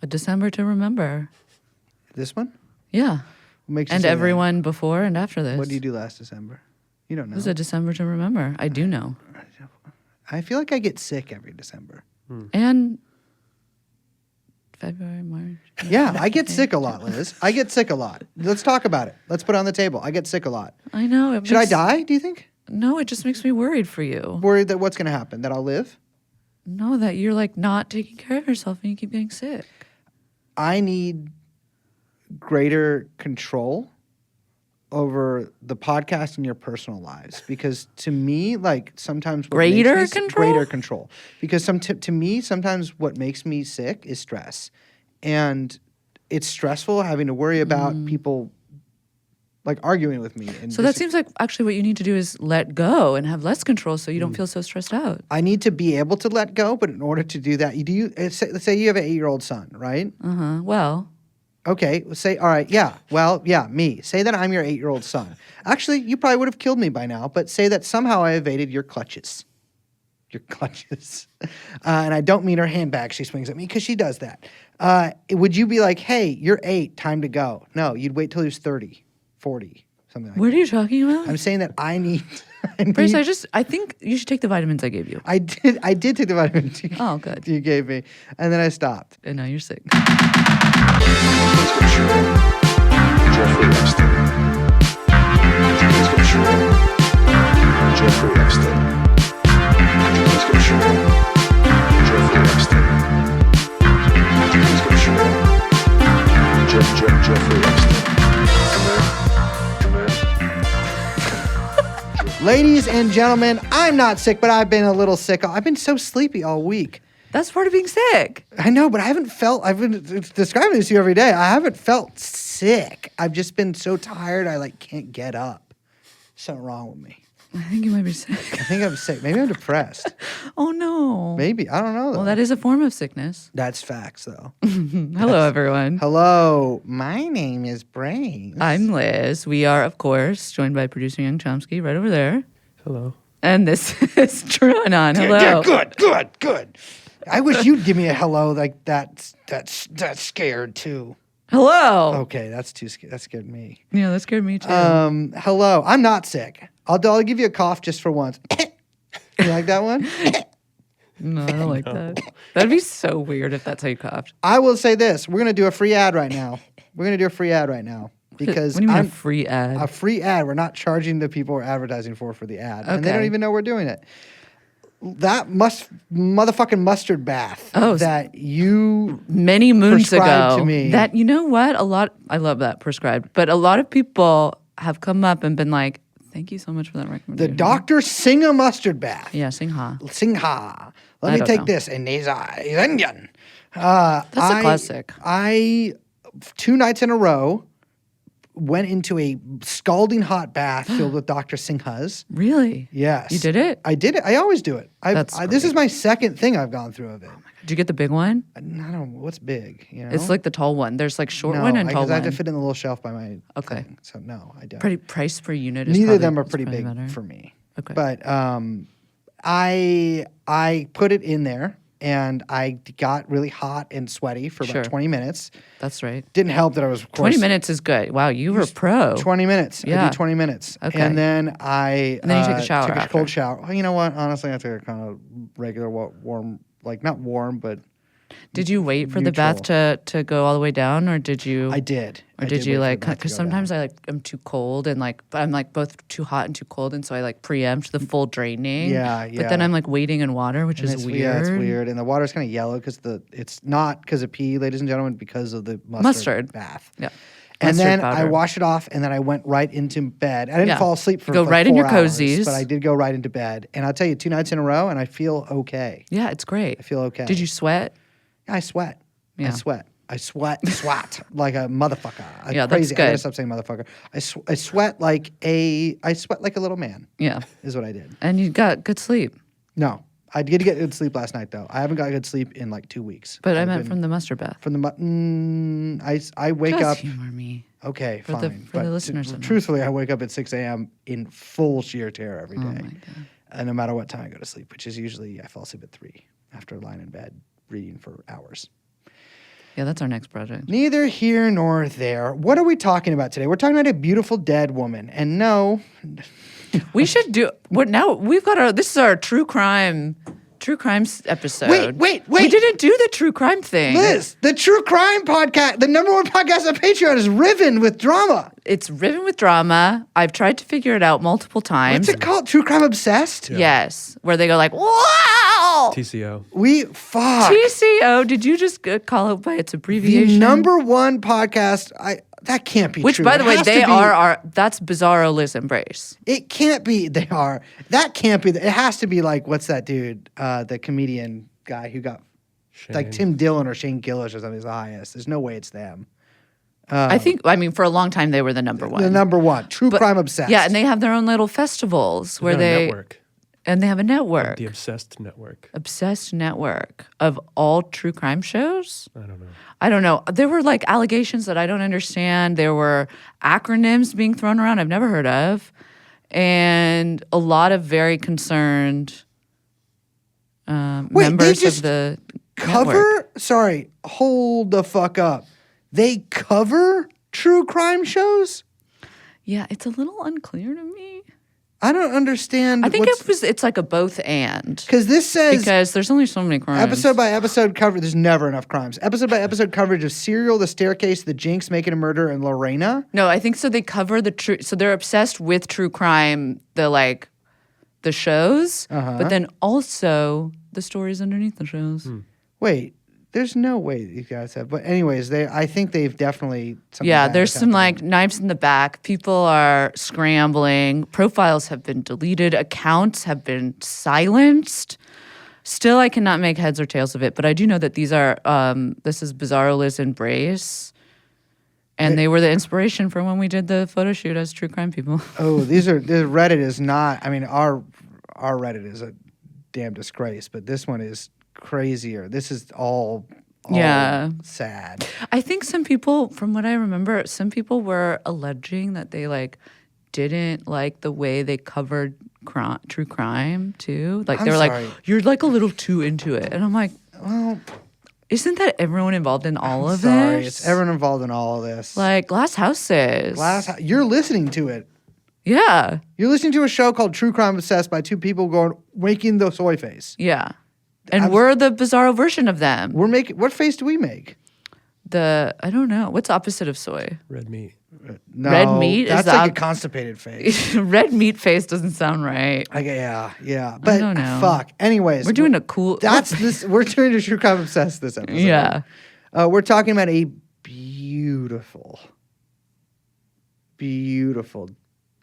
A December to remember. This one? Yeah. What makes you And say that? everyone before and after this. What did you do last December? You don't know. It was a December to remember. I do know. I feel like I get sick every December. And February, March. Yeah, I get sick a lot, Liz. I get sick a lot. Let's talk about it. Let's put it on the table. I get sick a lot. I know. Should I die, do you think? No, it just makes me worried for you. Worried that what's going to happen? That I'll live? No, that you're like not taking care of yourself and you keep getting sick. I need greater control over the podcast and your personal lives, because to me, like sometimes what Greater makes me, control? greater control, because to me sometimes what makes me sick is stress, and it's stressful having to worry about people like arguing with me. And So that seems like actually what you need to do is let go and have less control so you don't feel so stressed out. I need to be able to let go, but in order to do that, let's say you have an 8-year-old son, right? Well, Okay, say, all right, yeah, well, yeah, me. Say that I'm your 8-year-old son. Actually, you probably would have killed me by now, but say that somehow I evaded your clutches. Your clutches. And I don't mean her handbag she swings at me, because she does that. Would you be like, hey, you're 8, time to go? No, you'd wait till he was 30, 40, something like what that. are you talking about? I'm saying that I need... Brace, I think you should take the vitamins I gave you. I did take the vitamins Oh, good. you gave me, and then I stopped. And now you're sick. Jeffrey Epstein. Jeffrey Epstein. Jeffrey Epstein. Jeffrey Epstein. Come in. Ladies and gentlemen, I'm not sick, but I've been a little sick. I've been so sleepy all week. That's part of being sick. I know, but I've been describing this to you every day. I haven't felt sick. I've just been so tired, I can't get up. Something wrong with me. I think you might be sick. I think I'm sick. Maybe I'm depressed. Oh, no. Maybe. I don't know, though. Well, that is a form of sickness. That's facts, though. Hello, everyone. Hello. My name is Brains. I'm Liz. We are, of course, joined by producer Young Chomsky right over there. Hello. And this is TrueAnon. Hello. Yeah, good. I wish you'd give me a hello like that's scared, too. Hello. Okay, that's too scared. That scared me. Yeah, that scared me too. Hello. I'm not sick. I'll give you a cough just for once. You like that one? No, I don't like that. That'd be so weird if that's how you coughed. I will say this. We're going to do a free ad right now. Because What do you mean a free ad? A free ad. We're not charging the people we're advertising for the ad. And they Okay. don't even know we're doing it. That motherfucking mustard bath that you many moons prescribed ago. to me. That, you know what? I love that prescribed. But a lot of people have come up and been like, thank you so much for that the recommendation. Dr. Singha mustard bath. Yeah, sing ha. Singha. Let I me don't take know. this in these eyes. Indian. That's a classic. I 2 nights in a row went into a scalding hot bath filled with Dr. Singhas. Really? Yes. You did it? I did it. I always do it. That's this is great. my second thing I've gone through of it. Did you get the big one? I don't. What's big? You know. It's like the tall one. There's like short no, one and tall because I have one. to fit in the little shelf by my Okay. thing. So no, I don't. Pretty price per unit is Neither of probably- them are is pretty probably big better. for me. Okay. But I put it in there and I got really hot and sweaty for about Sure. 20 minutes. That's right. Didn't help that I was, of course, 20 minutes is good. Wow, you were pro. 20 minutes. I Yeah. do 20 minutes. Okay. And then And then you take a shower took a after. cold shower. Well, you know what? Honestly, I took a kind of regular warm, like not warm, but Did you wait for the bath to go all the way down, or did you? I did. Or I did you wait for like? the bath to Because go sometimes down. I'm too cold and I'm both too hot and too cold, and so I preempt the full draining. Yeah, But then yeah. I'm wading in water, which is weird. Yeah, it's weird. And the water's kind of yellow because it's not because of pee, ladies and gentlemen, because of the mustard, Mustard. bath. Yeah. And Mustard then I powder. washed it off, and then I went right into bed. I didn't Yeah. fall asleep for Go like right in 4 your hours, cozies. but I did go right into bed. And I'll tell you, 2 nights in a row, and I feel okay. Yeah, it's great. I feel okay. Did you sweat? I sweat. Yeah. I sweat like a motherfucker. I'm Yeah, that's crazy. I gotta good. stop saying motherfucker. I sweat like a little man. Yeah. Is what I did. And you got good sleep. No, I did get good sleep last night though. I haven't got good sleep in like 2 weeks. But I I've meant been- from the mustard bath. from the I wake Just up. humor me. Okay, For the- fine. for the but listeners to know. truthfully, I wake up at 6 a.m. in full sheer terror every day. Oh my God. And no matter what time I go to sleep, which is usually I fall asleep at 3 after lying in bed reading for hours. Yeah, that's our next project. Neither here nor there. What are we talking about today? We're talking about a beautiful dead woman. And no, We should do what now? We've got our. This is our true crime episode. Wait. We didn't do the true crime thing. Liz, the true crime podcast, the #1 podcast on Patreon is riven with drama. It's riven with drama. I've tried to figure it out multiple times. What's it called? True Crime Obsessed? Yes, where they go like, "Wow!" TCO. TCO. Did you just call it by its abbreviation? The #1 podcast. That can't be Which, true. by the It way, has to they be- are that's Bizarro Liz Embrace. It can't be. They are. That can't be. It has to be like, what's that dude? The comedian guy who got like Tim Dillon or Shane Gillis or something is the highest. There's no way it's them. I mean, for a long time they were the number one. The #1. True Crime Obsessed. Yeah, and they have their own little festivals where They've got a they network. and they have a network, The Obsessed Network. obsessed network of all true crime shows. I don't know. There were like allegations that I don't understand. There were acronyms being thrown around I've never heard of, and a lot of very concerned members just of the cover. network. Sorry, hold the fuck up. They cover true crime shows. Yeah, it's a little unclear to me. I don't understand. I think it's like a both and because this says because there's only so many crimes. episode by episode coverage. There's never enough crimes. Episode by episode coverage of Serial, The Staircase, The Jinx, Making a Murder, and Lorena. No, I think so. They cover the true. So they're obsessed with true crime. The shows, but then also the stories underneath the shows. Wait, there's no way these guys have. But anyways, I think they've definitely. something Yeah, bad there's has some happened. like knives in the back. People are scrambling. Profiles have been deleted. Accounts have been silenced. Still, I cannot make heads or tails of it. But I do know that these are. This is Bizarro Liz Embrace, and they were the inspiration for when we did the photo shoot as true crime people. Oh, this Reddit is not. I mean, our Reddit is a damn disgrace, but this one is crazier. This is all sad. I think some people, from what I remember, some people were alleging that they like didn't like the way they covered true crime too. Like I'm they were sorry. like, "You're like a little too into it," and I'm like, Well, "Isn't that everyone involved in all of sorry, this? it's everyone involved in all of this. Like Glass Houses. You're listening to it. Yeah, You're listening to a show called True Crime Obsessed by two people making the soy face. yeah, and we're the Bizarro version of them. We're making. What face do we make? I don't know what's opposite of soy. Red meat. No, Red meat is That's like a up- constipated face. Red meat face doesn't sound right. Yeah. But don't know. fuck. Anyways, We're doing a cool. That's this. We're doing a True Crime Obsessed this episode. Yeah. We're talking about a beautiful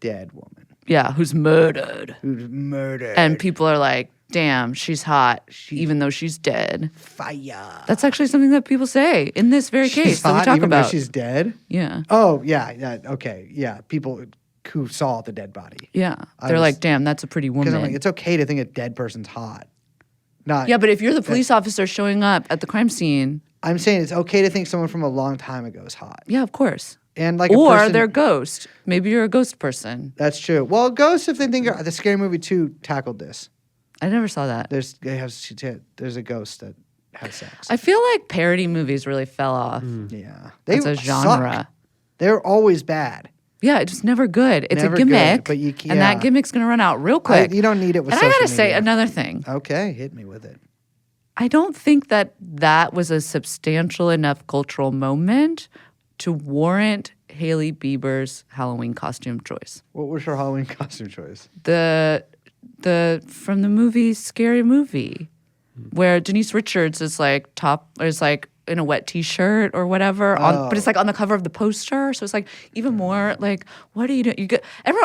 dead woman Yeah, who's murdered. who's murdered. And people are like, damn, she's hot, even though she's dead. fire. That's actually something that people say in this very case She's that we hot talk even though about. she's dead. Yeah. Oh yeah. Okay. Yeah. People who saw the dead body. Yeah. I They're was- like, damn, that's a pretty Because woman. I'm like, it's okay to think a dead person's hot. Not. yeah, but if you're the police officer showing up at the crime scene, I'm saying it's okay to think someone from a long time ago is hot. yeah, of course. And like Or a person, they're a ghost. Maybe you're a ghost person. That's true. Well, ghosts, if they think the Scary Movie 2 tackled this. I never saw that. There's a ghost that has sex. I feel like parody movies really fell off Yeah, as a genre. suck. They're always bad. Yeah, it's just never good. It's Never a good, gimmick, but you and that yeah. gimmick's gonna run out real quick. You don't need it with and I social gotta say media. another thing. Okay, hit me with it. I don't think that was a substantial enough cultural moment to warrant Hailey Bieber's Halloween costume choice. What was her Halloween costume choice? The from the movie Scary Movie, where Denise Richards is like in a wet T-shirt or whatever, but it's like on the cover of the poster. So it's like even more like, what are you doing?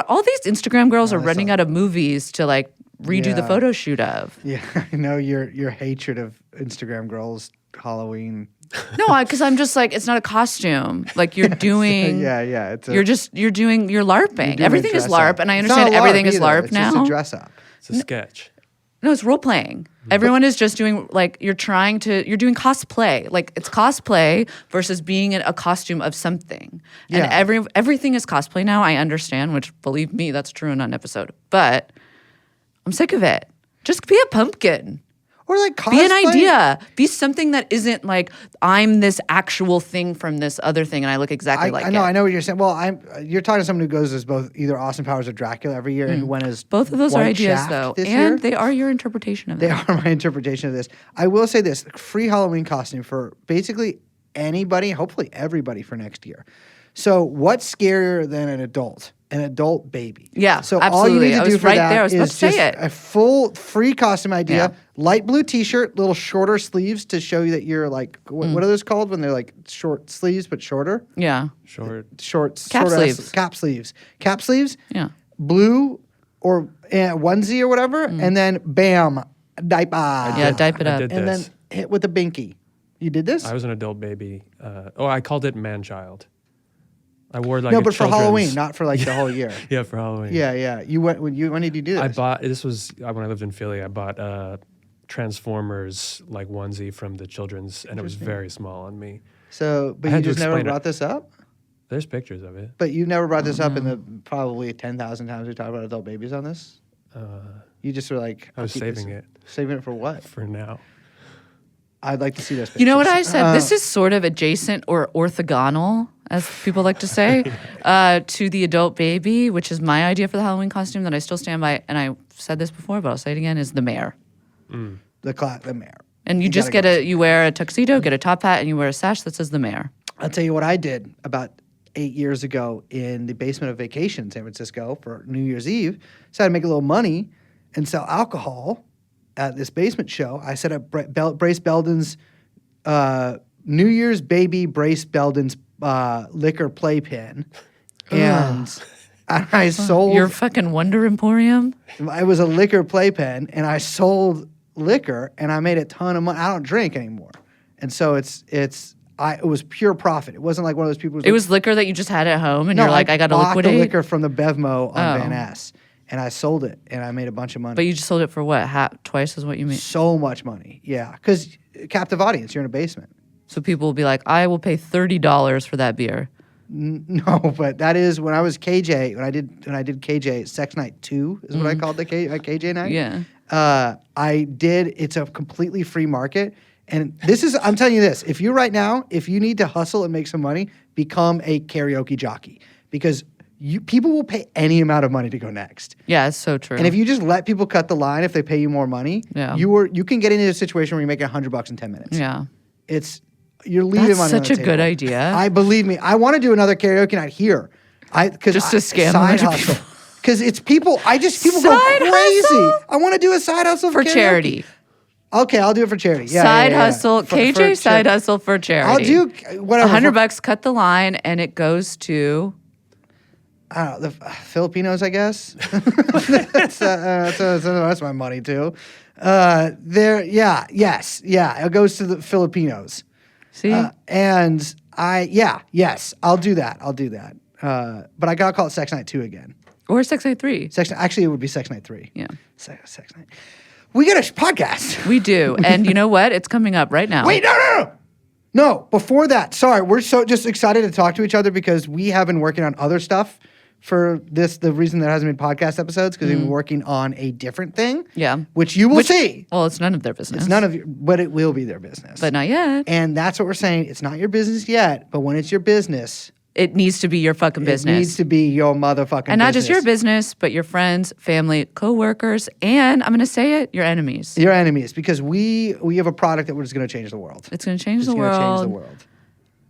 All these Instagram girls are running out of movies to like redo the Yeah. photo shoot of. Yeah, I know your hatred of Instagram girls Halloween. No, because I'm just like, it's not a costume. Like you're doing. Yeah. It's You're LARPing. doing a Everything is dress LARP, up. and I It's not understand a everything is either. LARP It's now. just a dress up. It's a sketch. No, it's role playing. Everyone is just doing like you're doing cosplay. Like it's cosplay versus being in a costume of something. Yeah. And everything is cosplay now. I understand, which believe me, that's true in an episode. But I'm sick of it. Just be a pumpkin. Or like cosplay. Be an idea. Be something that isn't like I'm this actual thing from this other thing, and I look exactly like I know. it. I know what you're saying. Well, you're talking to someone who goes as both either Austin Powers or Dracula every year, and who went as Both of those are White ideas, Shaft though, this and year. they are your interpretation of They it. are my interpretation of this. I will say this: free Halloween costume for basically anybody, hopefully everybody for next year. So, what's scarier than an adult? An adult baby. Yeah, So all you absolutely. need to I do was for right that there. I was about is to say just it. a full free costume idea. Yeah. Light blue T-shirt, little shorter sleeves to show you that you're like what are those called when they're like short sleeves but shorter? Yeah. Short Cap sleeves. Cap sleeves. Cap sleeves. Yeah. Blue or onesie or whatever, and then bam, diaper. Yeah, diaper it I up. did And then this. hit with a binky. You did this? I was an adult baby. I called it man-child. I wore like no, a but for children's- Halloween, not for like the whole year. Yeah, for Halloween. Yeah. You went when did you do this? I bought. This was when I lived in Philly. I bought Transformers like onesie from the children's, and it was very small on me. So, but I you had to just never explain it. brought this up? There's pictures of it. But you never brought this up in the probably 10,000 times we talked about adult babies on this? You just were like... I was I'll keep saving this- it Saving it for what? for now. I'd like to see those pictures. You know what I said? This is sort of adjacent or orthogonal, as people like to say, to the adult baby, which is my idea for the Halloween costume that I still stand by. And I said this before, but I'll say it again: is the mayor. The mayor. And you just gotta get you wear a tuxedo, get a top hat, and you wear a sash that says the mayor. I'll tell you what I did about 8 years ago in the basement of Vacation in San Francisco for New Year's Eve. So I had to make a little money and sell alcohol at this basement show. I set up Brace Belden's New Year's baby Brace Belden's liquor playpen. And I sold... Your fucking Wonder Emporium. It was a liquor playpen, and I sold liquor, and I made a ton of money. I don't drink anymore. And so it was pure profit. It wasn't like one of those people who's It was liquor that you just had at home, and no, you're like, I got to bought liquidate. the liquor from the Bevmo on Oh. Van Ness, and I sold it, and I made a bunch of money. But you just sold it for what? Twice as what you made. So much money, yeah. Because captive audience, you're in a basement. So people will be like, I will pay $30 for that beer. No, but that is when I was KJ. When I did KJ, Sex Night 2 is what I called the KJ night. Yeah. I did. It's a completely free market, and this is. I'm telling you this. If you right now, if you need to hustle and make some money, become a karaoke jockey because people will pay any amount of money to go next. Yeah, it's so true. And if you just let people cut the line, if they pay you more money, Yeah. you can get into a situation where you make $100 in 10 minutes. yeah. You're leaving That's money such on the a good table. idea. Believe me, I want to do another karaoke night here. Just to scam a side bunch of hustle. people. Because it's people. People Side go crazy. hustle? I want to do a side hustle For karaoke. charity. Okay, I'll do it for charity. Yeah, Side yeah, yeah. hustle. For KJ side charity. hustle for I'll charity. do whatever. $100, cut the line, and it goes to. I don't know, the Filipinos, I guess. That's my money too. Yes, it goes to the Filipinos. See? Yes, I'll do that. But I gotta call it Sex Night 2 again. Or Sex Night 3. Actually, it would be Sex Night 3. Yeah. Sex Night. We got a podcast. We do. And you know what? It's coming up right now. Wait, no. Before that, sorry, we're so just excited to talk to each other because we have been working on other stuff for this. The reason there hasn't been podcast episodes because we've been working on a different thing. Yeah. Which you will see. Well, it's none of their business. It's none of your, but it will be their business. But not yet. And that's what we're saying. It's not your business yet, but when it's your business, It needs to be your fucking business. it needs to be your motherfucking and not business. just your business, but your friends, family, coworkers, and I'm going to say it, your enemies. Your enemies, because we have a product that is going to change the world. It's going to change It's the going to change world. the world.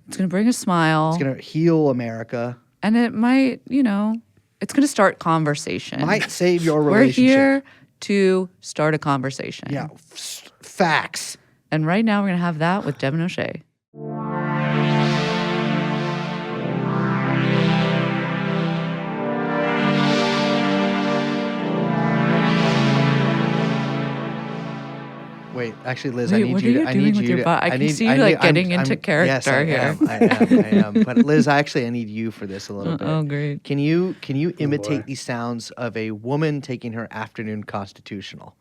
It's going to bring a smile. It's going to heal America. And it might, it's going to start conversation. Might save your We're relationship. here to start a conversation. Yeah, facts. And right now we're going to have that with Devin O'Shea. Wait, actually, Liz, Wait, I need what you. are you I doing need with you. your to- butt? I can need- see you, I like, need- getting into character yes, I here. Am, I am. But Liz, actually, I need you for this a little bit. Oh, great. Can you imitate boy. the sounds of a woman taking her afternoon constitutional?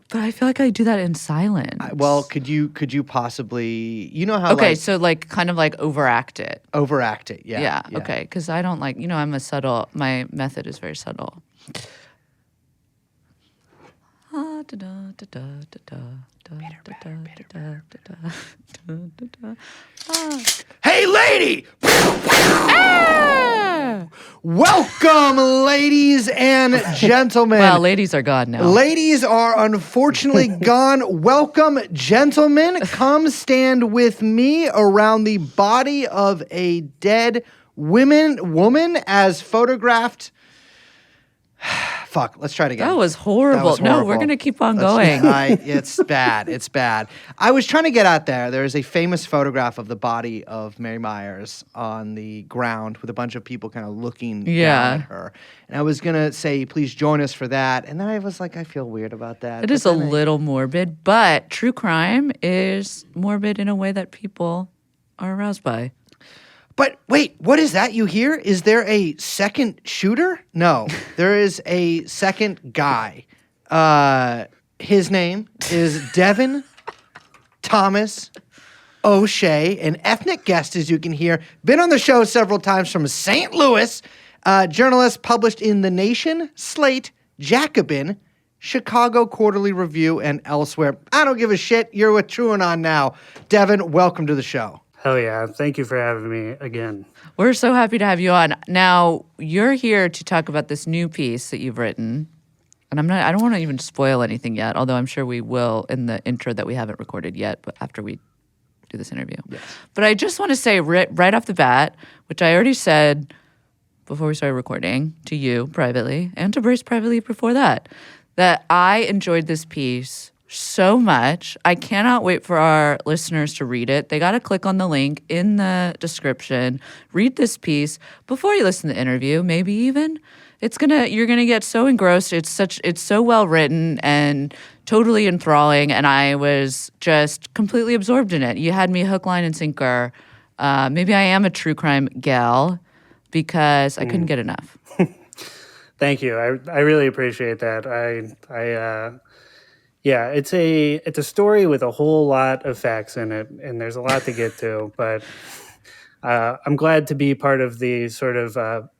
But I feel like I do that in silence. Well, could you possibly? You know how Okay, like, so like kind of like overact it. overact it? Yeah. Yeah, okay. Because I don't like, I'm a subtle, my method is very subtle. Hey, lady! Welcome, ladies and gentlemen. Well, ladies are gone now. Ladies are unfortunately gone. Welcome, gentlemen. Come stand with me around the body of a dead woman as photographed. Fuck, let's try it again. That was horrible. That was No, we're horrible. going to keep on Let's- going. It's bad. It's bad. I was trying to get out there. There is a famous photograph of the body of Mary Myers on the ground with a bunch of people kind of looking down at her. And I was going to say, please join us for that. And then I was like, I feel weird about that. It is a little morbid, but true crime is morbid in a way that people are aroused by. But wait, what is that you hear? Is there a second shooter? No, there is a second guy. His name is Devin Thomas O'Shea, an ethnic guest, as you can hear. Been on the show several times from St. Louis. Journalist published in The Nation, Slate, Jacobin, Chicago Quarterly Review, and elsewhere. I don't give a shit. You're with TrueAnon now. Devin, welcome to the show. Hell yeah. Thank you for having me again. We're so happy to have you on. Now, you're here to talk about this new piece that you've written. And I don't want to even spoil anything yet, although I'm sure we will in the intro that we haven't recorded yet, but after we do this interview. Yes. But I just want to say right off the bat, which I already said before we started recording to you privately and to Brace privately before that I enjoyed this piece so much. I cannot wait for our listeners to read it. They got to click on the link in the description, read this piece before you listen to the interview, maybe even. You're gonna get so engrossed. It's so well written and totally enthralling, and I was just completely absorbed in it. You had me hook, line, and sinker. Maybe I am a true crime gal because I couldn't get enough. Thank you. I really appreciate that. Yeah, it's a story with a whole lot of facts in it, and there's a lot to get to. But I'm glad to be part of the sort of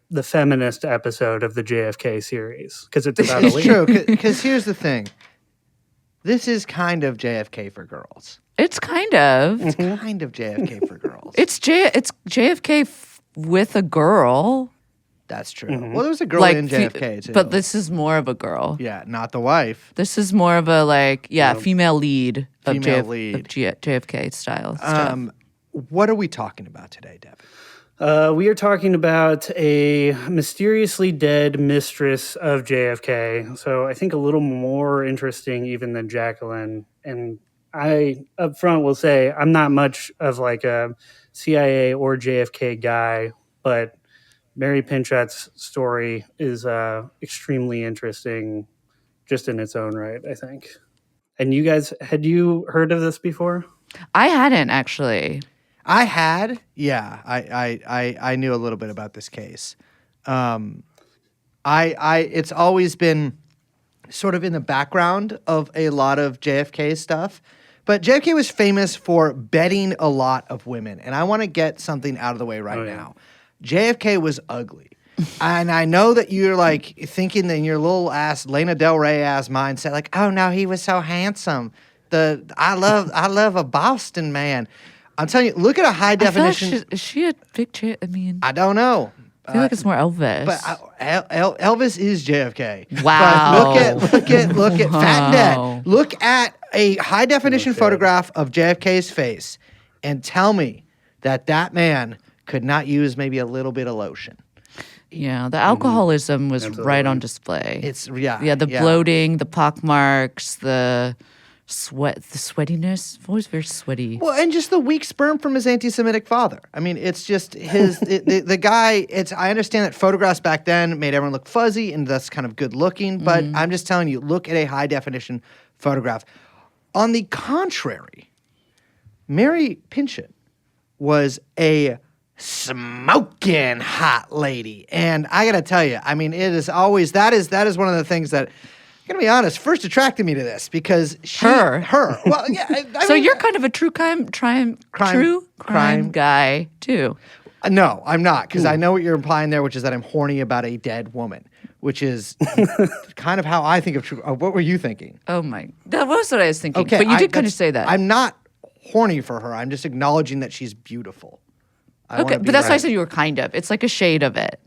the feminist episode of the JFK series because it's about a It's lady. true, because here's the thing. This is kind of JFK for girls. It's kind of. It's kind of JFK for girls. It's JFK with a girl. That's true. Well, there was a girl in JFK, too. But this is more of a girl. Yeah, not the wife. This is more of a female lead of JFK style stuff. What are we talking about today, Devin? We are talking about a mysteriously dead mistress of JFK. So I think a little more interesting even than Jacqueline. And I, up front, will say I'm not much of like a CIA or JFK guy, but Mary Pinchot's story is extremely interesting just in its own right, I think. And you guys, had you heard of this before? I hadn't, actually. I had, yeah. I knew a little bit about this case. It's always been sort of in the background of a lot of JFK stuff. But JFK was famous for bedding a lot of women. And I want to get something out of the way right now. JFK was ugly. And I know that you're like thinking in your little ass Lana Del Rey ass mindset, like, oh no, he was so handsome. I love a Boston man. I'm telling you, look at a high definition. Is she a big I mean, I don't know. I feel like it's more Elvis. But Elvis is JFK. Wow. But look at Fat Dad. Wow. Look at a high definition photograph of JFK's face, and tell me that man could not use maybe a little bit of lotion. Yeah, the alcoholism was right on display. It's the bloating, the pockmarks, the sweatiness. Always very sweaty. Well, and just the weak sperm from his anti-Semitic father. I mean, it's just the guy. I understand that photographs back then made everyone look fuzzy and thus kind of good looking. But I'm just telling you, look at a high definition photograph. On the contrary, Mary Pinchot was a smoking hot lady, and I gotta tell you, I mean, it is always that is one of the things that, I'm gonna be honest, first attracted me to this because her. Well, yeah. So you're kind of a true crime guy too. No, I'm not, because I know what you're implying there, which is that I'm horny about a dead woman. which is kind of how I think of true. What were you thinking? Oh my, that was what I was thinking. Okay, but you did kind of that's- say that. I'm not horny for her. I'm just acknowledging that she's beautiful. I Okay, wanna be but that's why I right. said you were kind of. It's like a shade of it.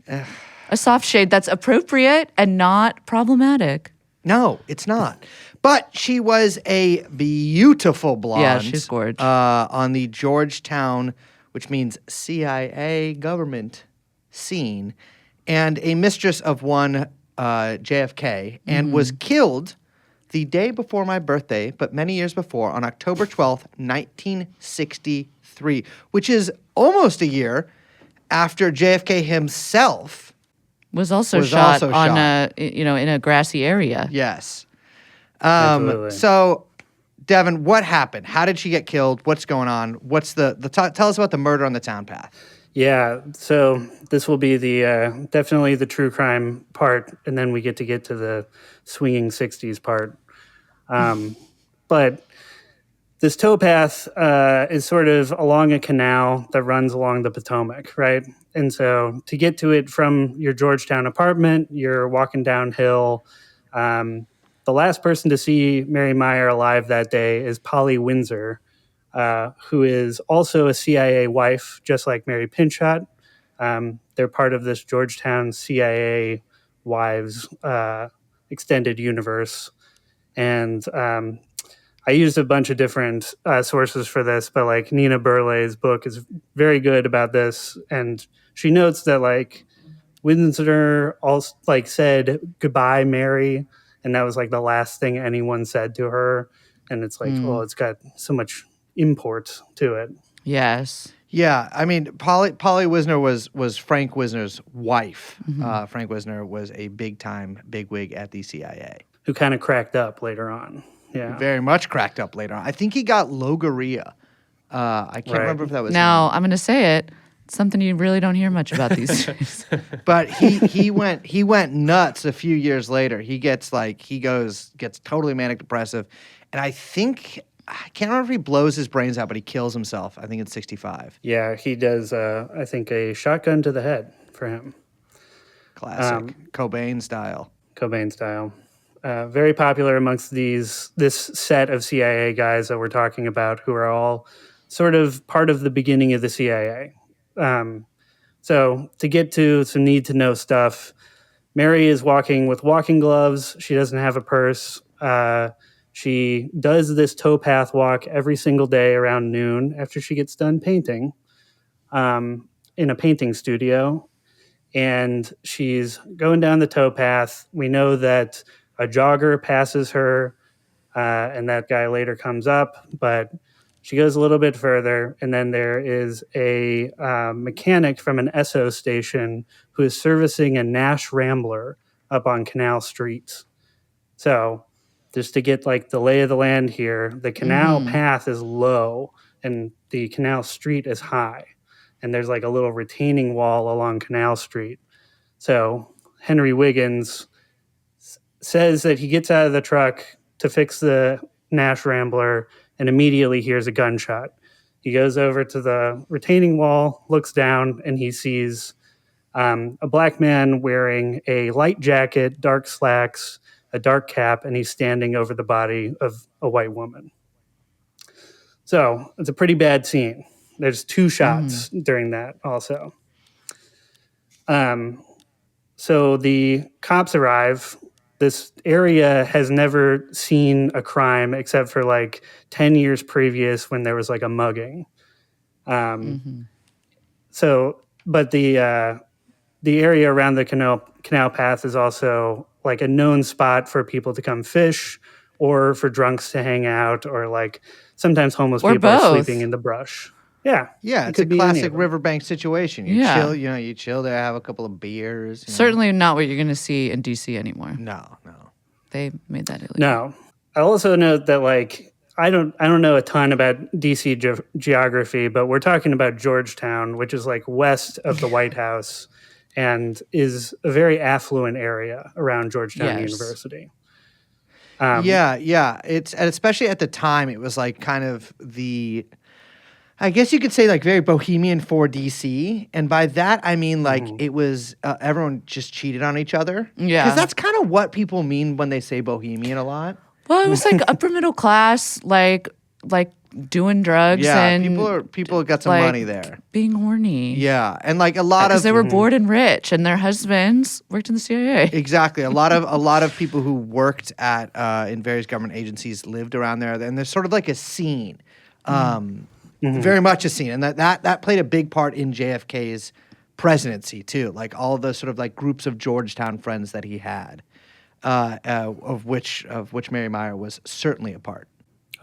A soft shade that's appropriate and not problematic. No, it's not. But she was a beautiful blonde. Yeah, she's gorgeous. On the Georgetown, which means CIA government scene, and a mistress of one JFK, and was killed the day before my birthday, but many years before, on October 12th, 1963, which is almost a year after JFK himself. Was also Was shot also on shot. in a grassy area. Yes. Absolutely. So, Devin, what happened? How did she get killed? What's going on? What's tell us about the murder on the town path. Yeah, so this will be the definitely the true crime part, and then we get to the swinging 60s part. But this towpath is sort of along a canal that runs along the Potomac, right? And so to get to it from your Georgetown apartment, you're walking downhill. The last person to see Mary Meyer alive that day is Polly Windsor, who is also a CIA wife, just like Mary Pinchot. They're part of this Georgetown CIA wives extended universe. And I used a bunch of different sources for this, but like Nina Burleigh's book is very good about this. And she notes that like Windsor also like said, "Goodbye, Mary." And that was like the last thing anyone said to her. And it's like, well, it's got so much import to it. Yes. Yeah, I mean, Polly Wisner was Frank Wisner's wife. Frank Wisner was a big-time bigwig at the CIA. Who kind of cracked up later on. Yeah. Very much cracked up later on. I think he got Logorrhea. I can't Right. remember if that was Now I'm going to say it. It's something you really don't hear much about these days. but he went nuts a few years later. He gets totally manic depressive, and I can't remember if he blows his brains out, but he kills himself. I think it's 65. Yeah, he does, I think, a shotgun to the head for him. Classic Cobain style. Cobain style. Very popular amongst this set of CIA guys that we're talking about, who are all sort of part of the beginning of the CIA. So to get to some need to know stuff, Mary is walking with walking gloves. She doesn't have a purse. She does this towpath walk every single day around noon after she gets done painting in a painting studio. And she's going down the towpath. We know that a jogger passes her, and that guy later comes up, but she goes a little bit further, and then there is a mechanic from an Esso station who is servicing a Nash Rambler up on Canal Street. So just to get like the lay of the land here, the canal path is low and the canal street is high. And there's like a little retaining wall along Canal Street. So Henry Wiggins says that he gets out of the truck to fix the Nash Rambler and immediately hears a gunshot. He goes over to the retaining wall, looks down, and he sees a black man wearing a light jacket, dark slacks, a dark cap, and he's standing over the body of a white woman. So it's a pretty bad scene. There's two shots during that also. So the cops arrive. This area has never seen a crime except for like 10 years previous when there was like a mugging. So, but the area around the canal path is also like a known spot for people to come fish or for drunks to hang out, or like sometimes homeless Or people are both. sleeping in the brush. Yeah. Yeah, it it's a could be any classic of them. riverbank situation. You Yeah. chill, you chill there, have a couple of beers. Certainly not what you're going to see in DC anymore. No. They made that illegal. No. I also note that like I don't know a ton about DC geography, but we're talking about Georgetown, which is like west of the White House and is a very affluent area around Georgetown Yes. University. Yeah. It's, and especially at the time, it was like kind of I guess you could say like very bohemian for DC, and by that I mean like it was everyone just cheated on each other. Yeah. because that's kind of what people mean when they say bohemian a lot. Well, it was like upper middle class, like doing drugs Yeah, and people got some like, money there. being horny. Yeah, and like a lot Because of they were bored and rich, and their husbands worked in the CIA. exactly a lot of people who worked at in various government agencies lived around there, and there's sort of like a scene. Very much a scene, and that played a big part in JFK's presidency too. Like all the sort of like groups of Georgetown friends that he had, of which Mary Meyer was certainly a part.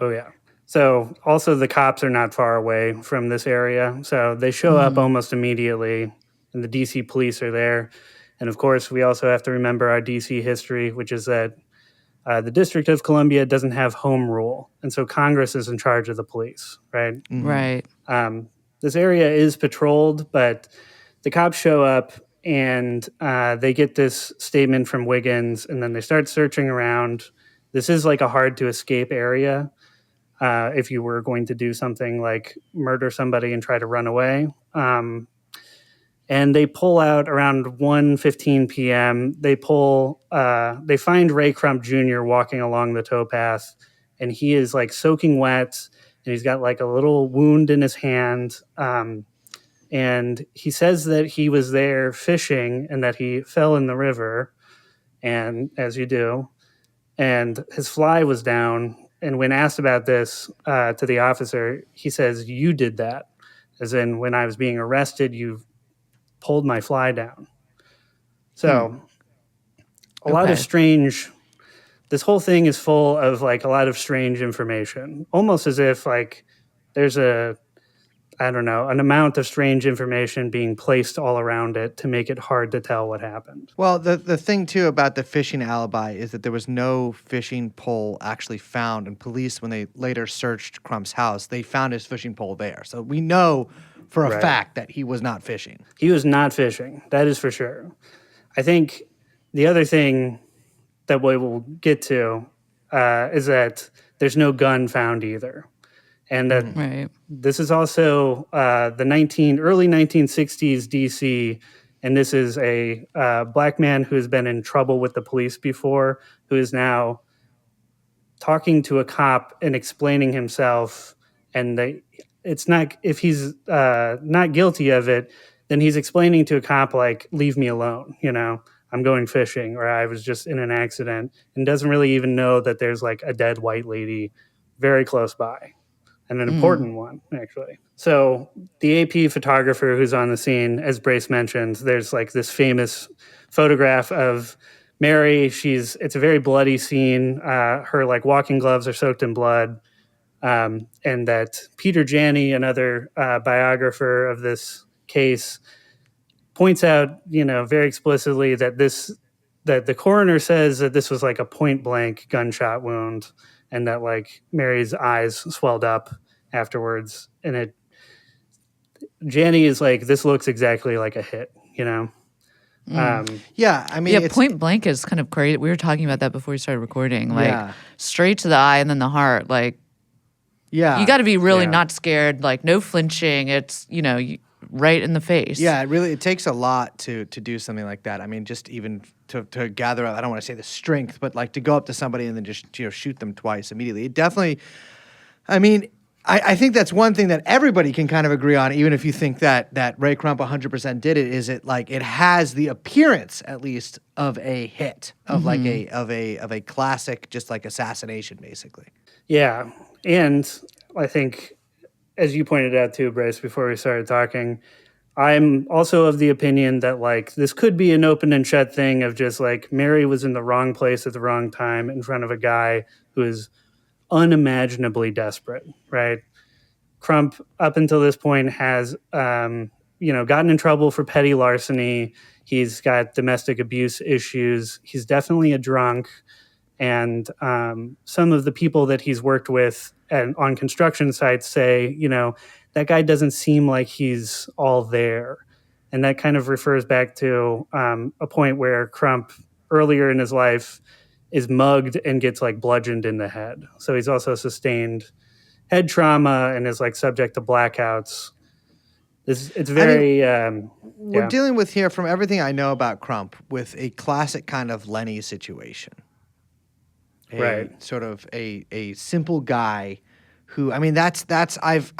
Oh, yeah. So also the cops are not far away from this area. So they show up almost immediately, and the DC police are there. And of course, we also have to remember our DC history, which is that the District of Columbia doesn't have home rule. And so Congress is in charge of the police, right? Right. This area is patrolled, but the cops show up and they get this statement from Wiggins, and then they start searching around. This is like a hard to escape area if you were going to do something like murder somebody and try to run away. And they pull out around 1:15 p.m. They find Ray Crump Jr. walking along the towpath, and he is like soaking wet, and he's got like a little wound in his hand. And he says that he was there fishing and that he fell in the river, and as you do, and his fly was down. And when asked about this to the officer, he says, "You did that," as in when I was being arrested, you pulled my fly down. So a lot of strange, this whole thing is full of like a lot of strange information, almost as if like there's an amount of strange information being placed all around it to make it hard to tell what happened. Well, the thing too about the fishing alibi is that there was no fishing pole actually found, and police, when they later searched Crump's house, they found his fishing pole there. So we know for a fact that he was not fishing. He was not fishing. That is for sure. I think the other thing that we will get to is that there's no gun found either. And that this is also the early 1960s DC, and this is a black man who has been in trouble with the police before, who is now talking to a cop and explaining himself, and it's not, if he's not guilty of it, then he's explaining to a cop like, leave me alone, I'm going fishing, or I was just in an accident, and doesn't really even know that there's like a dead white lady very close by, and an important one, actually. So the AP photographer who's on the scene, as Brace mentioned, there's like this famous photograph of Mary. It's a very bloody scene. Her like walking gloves are soaked in blood. And that Peter Janney, another biographer of this case, points out, very explicitly that the coroner says that this was like a point blank gunshot wound, and that like Mary's eyes swelled up afterwards. And Janney is like, this looks exactly like a hit, Yeah, I mean, point blank is kind of crazy. We were talking about that before we started recording, like straight to the eye and then the heart, like. Yeah, you got to be really not scared, like no flinching. It's right in the face. Yeah, it takes a lot to do something like that. I mean, just even to gather up, I don't want to say the strength, but like to go up to somebody and then just shoot them twice immediately. It definitely, I mean, I think that's one thing that everybody can kind of agree on, even if you think that Ray Crump 100% did it. Is it like it has the appearance, at least, of a hit, of like a classic, just like assassination, basically. Yeah. And I think, as you pointed out too, Bryce, before we started talking, I'm also of the opinion that like this could be an open and shut thing of just like Mary was in the wrong place at the wrong time in front of a guy who is unimaginably desperate, right? Crump, up until this point, has gotten in trouble for petty larceny. He's got domestic abuse issues. He's definitely a drunk. And some of the people that he's worked with on construction sites say, that guy doesn't seem like he's all there. And that kind of refers back to a point where Crump, earlier in his life, is mugged and gets like bludgeoned in the head. So he's also sustained head trauma and is like subject to blackouts. It's very We're dealing with here, from everything I know about Crump, with a classic kind of Lenny situation. Right. Sort of a simple guy who, I mean, that's I've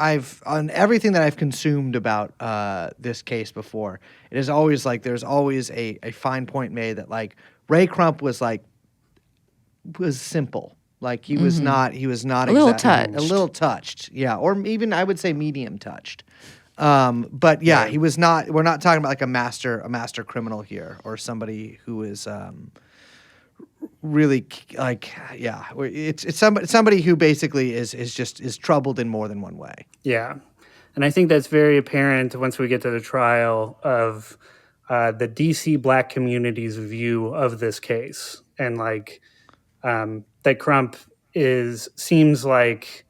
on everything that I've consumed about this case before, it is always like there's always a fine point made that like Ray Crump was simple. Like he was not A little touched. a little touched, yeah, or even I would say medium touched. But yeah, he was not. We're not talking about like a master criminal here, or somebody who is really like it's somebody who basically is troubled in more than one way. Yeah. And I think that's very apparent once we get to the trial of the DC Black community's view of this case. And like that Crump seems like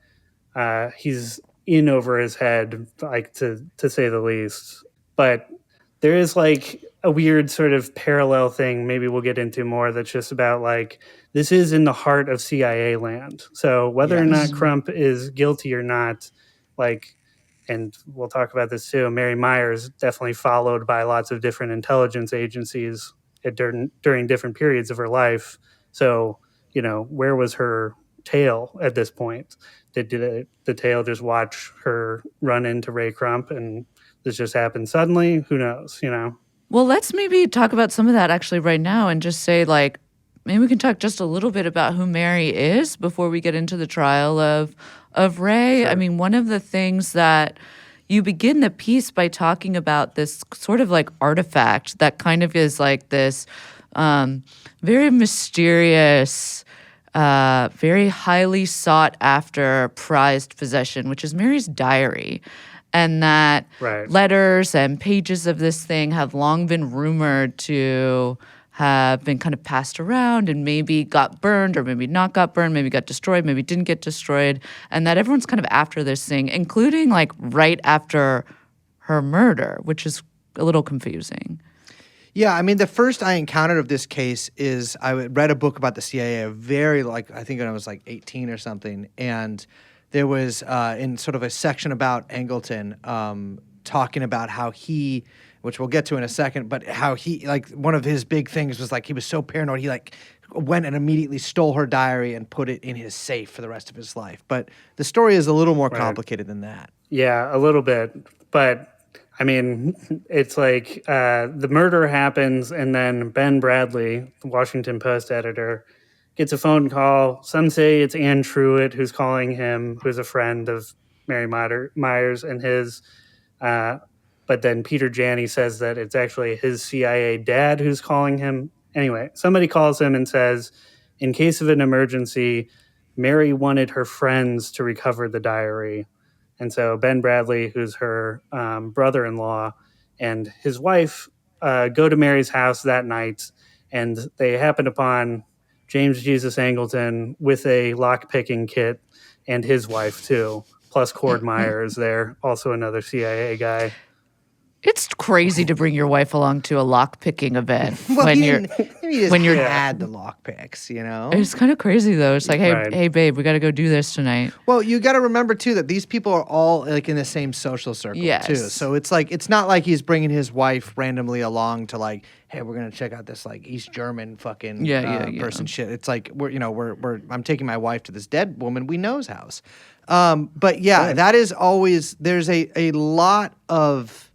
he's in over his head, like to say the least. But there is like a weird sort of parallel thing maybe we'll get into more that's just about like this is in the heart of CIA land. So whether or not Crump is guilty or not, like, and we'll talk about this too, Mary Myers definitely followed by lots of different intelligence agencies during different periods of her life. So, you know, where was her tail at this point? Did the tail just watch her run into Ray Crump and this just happened suddenly? Who knows, you know? Well, let's maybe talk about some of that actually right now and just say, like, maybe we can talk just a little bit about who Mary is before we get into the trial of Ray. Sure. I mean, one of the things that you begin the piece by talking about this sort of like artifact that kind of is like this very mysterious, very highly sought after prized possession, which is Mary's diary. And that letters and pages of this thing have long been rumored to have been kind of passed around and maybe got burned or maybe not got burned, maybe got destroyed, maybe didn't get destroyed. And that everyone's kind of after this thing, including like right after her murder, which is a little confusing. Yeah, I mean, the first I encountered of this case is I read a book about the CIA, I think when I was like 18 or something, and there was in sort of a section about Angleton talking about how he, which we'll get to in a second, but how he, like, one of his big things was like he was so paranoid he like went and immediately stole her diary and put it in his safe for the rest of his life. But the story is a little more complicated than that. Yeah, a little bit. But I mean, it's like the murder happens and then Ben Bradley, the Washington Post editor, gets a phone call. Some say it's Ann Truitt who's calling him, who's a friend of Mary Myers and his. But then Peter Janney says that it's actually his CIA dad who's calling him. Anyway, somebody calls him and says, in case of an emergency, Mary wanted her friends to recover the diary. And so Ben Bradley, who's her brother-in-law, and his wife go to Mary's house that night, and they happen upon James Jesus Angleton with a lock-picking kit and his wife, too, plus Cord Meyer is there, also another CIA guy. It's crazy to bring your wife along to a lock-picking event when you're had the lock picks, you know. It's kind of crazy though. It's like, hey, babe, we got to go do this tonight. Well, you got to remember too that these people are all like in the same social circle too. So it's like it's not like he's bringing his wife randomly along to like, hey, we're gonna check out this like East German fucking person shit. It's like I'm taking my wife to this dead woman we know's house. But yeah, that is always there's a lot of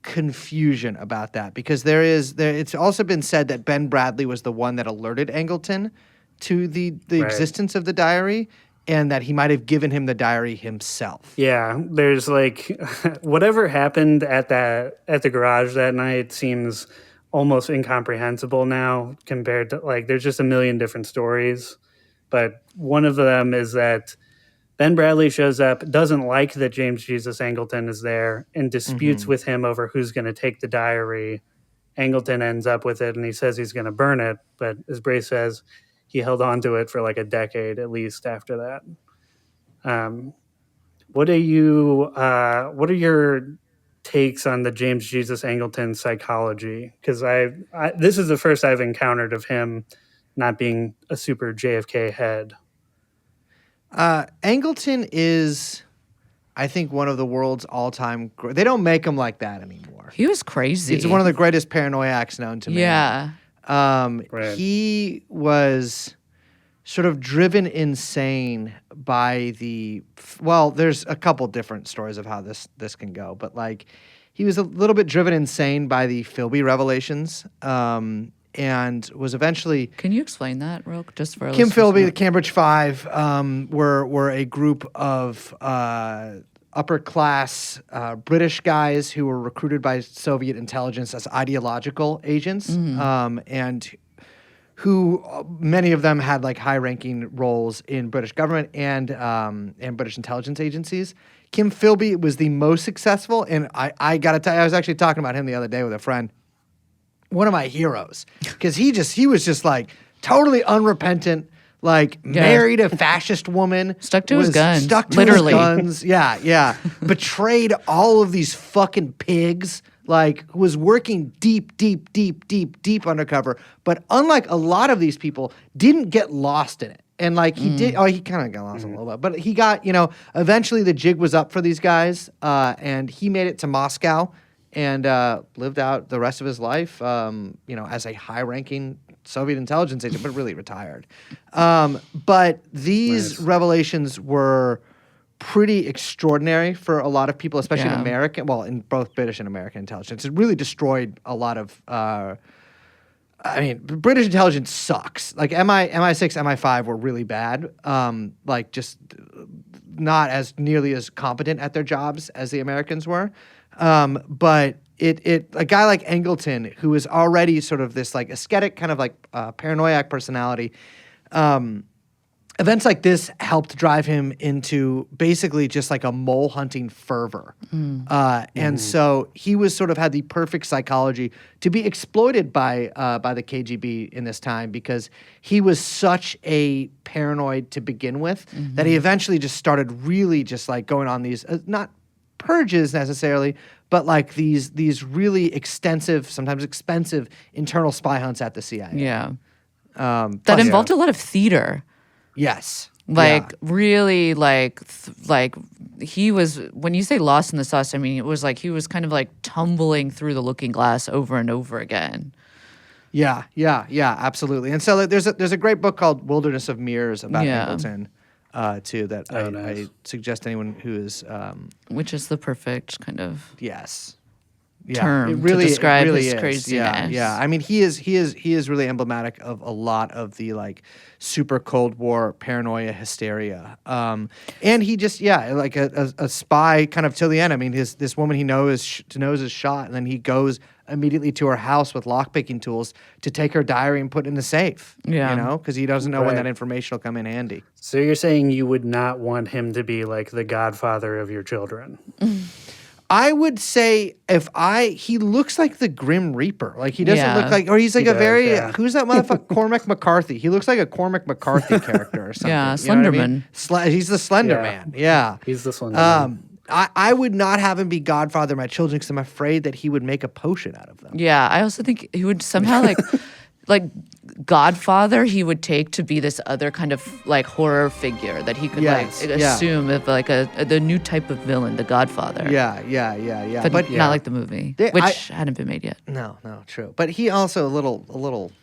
confusion about that because it's also been said that Ben Bradley was the one that alerted Angleton to the existence of the diary and that he might have given him the diary himself. Yeah, there's like whatever happened at the garage that night seems almost incomprehensible now compared to like there's just a million different stories, but one of them is that Ben Bradley shows up, doesn't like that James Jesus Angleton is there, and disputes with him over who's going to take the diary. Angleton ends up with it, and he says he's going to burn it. But as Bray says, he held on to it for like a decade at least after that. What are your takes on the James Jesus Angleton psychology? Because this is the first I've encountered of him not being a super JFK head. Angleton is, I think, one of the world's all-time. They don't make him like that anymore. He was crazy. He's one of the greatest paranoiacs known to man. Yeah. Right. He was sort of driven insane by there's a couple different stories of how this can go, but like he was a little bit driven insane by the Philby revelations, and was eventually. Can you explain that just for our Kim listeners? Philby, the Cambridge Five, were a group of upper class British guys who were recruited by Soviet intelligence as ideological agents, and who many of them had like high ranking roles in British government and British intelligence agencies. Kim Philby was the most successful, and I got to tell you, I was actually talking about him the other day with a friend. One of my heroes, because he was just like totally unrepentant, like married a fascist woman, Stuck to his guns, stuck to literally. his guns, yeah, betrayed all of these fucking pigs, like was working deep undercover. But unlike a lot of these people, didn't get lost in it. And like he did, he kind of got lost a little bit, but he got, eventually the jig was up for these guys, and he made it to Moscow. And lived out the rest of his life, as a high-ranking Soviet intelligence agent, but really retired. But these revelations were pretty extraordinary for a lot of people, especially in American, in both British and American intelligence. It really destroyed a lot of. British intelligence sucks. Like MI6, MI5 were really bad. Just not as nearly as competent at their jobs as the Americans were. But a guy like Angleton, who is already sort of this like ascetic kind of like paranoiac personality, events like this helped drive him into basically just like a mole hunting fervor. And so he was sort of had the perfect psychology to be exploited by the KGB in this time, because he was such a paranoid to begin with that he eventually just started really just like going on these, not purges necessarily, but like these really extensive, sometimes expensive internal spy hunts at the CIA. Yeah. That involved a lot of theater. Yes. Really he was, when you say lost in the sauce, I mean, it was like he was kind of like tumbling through the looking glass over and over again. Yeah, absolutely. And so there's a great book called Wilderness of Mirrors about Angleton. Too, that I suggest anyone who is which is the perfect kind of term to describe his is. craziness. Yeah. I mean, he is really emblematic of a lot of the like super Cold War paranoia hysteria. And he just like a spy kind of till the end. I mean, this woman he knows is shot, and then he goes immediately to her house with lockpicking tools to take her diary and put it in the safe. Because he doesn't know when that information will come in handy. So you're saying you would not want him to be like the godfather of your children? I would say he looks like the Grim Reaper. Like he doesn't look like, or he's like who's that motherfucker? Cormac McCarthy. He looks like a Cormac McCarthy character or something. Yeah, Slenderman. He's the Slender Yeah. Man. Yeah. He's the Slender Man. I would not have him be godfather of my children because I'm afraid that he would make a potion out of them. Yeah, I also think he would somehow like Godfather he would take to be this other kind of like horror figure that he could assume of like the new type of villain, the Godfather. Yeah. But not like the movie, which hadn't been made yet. No, true. But he also a little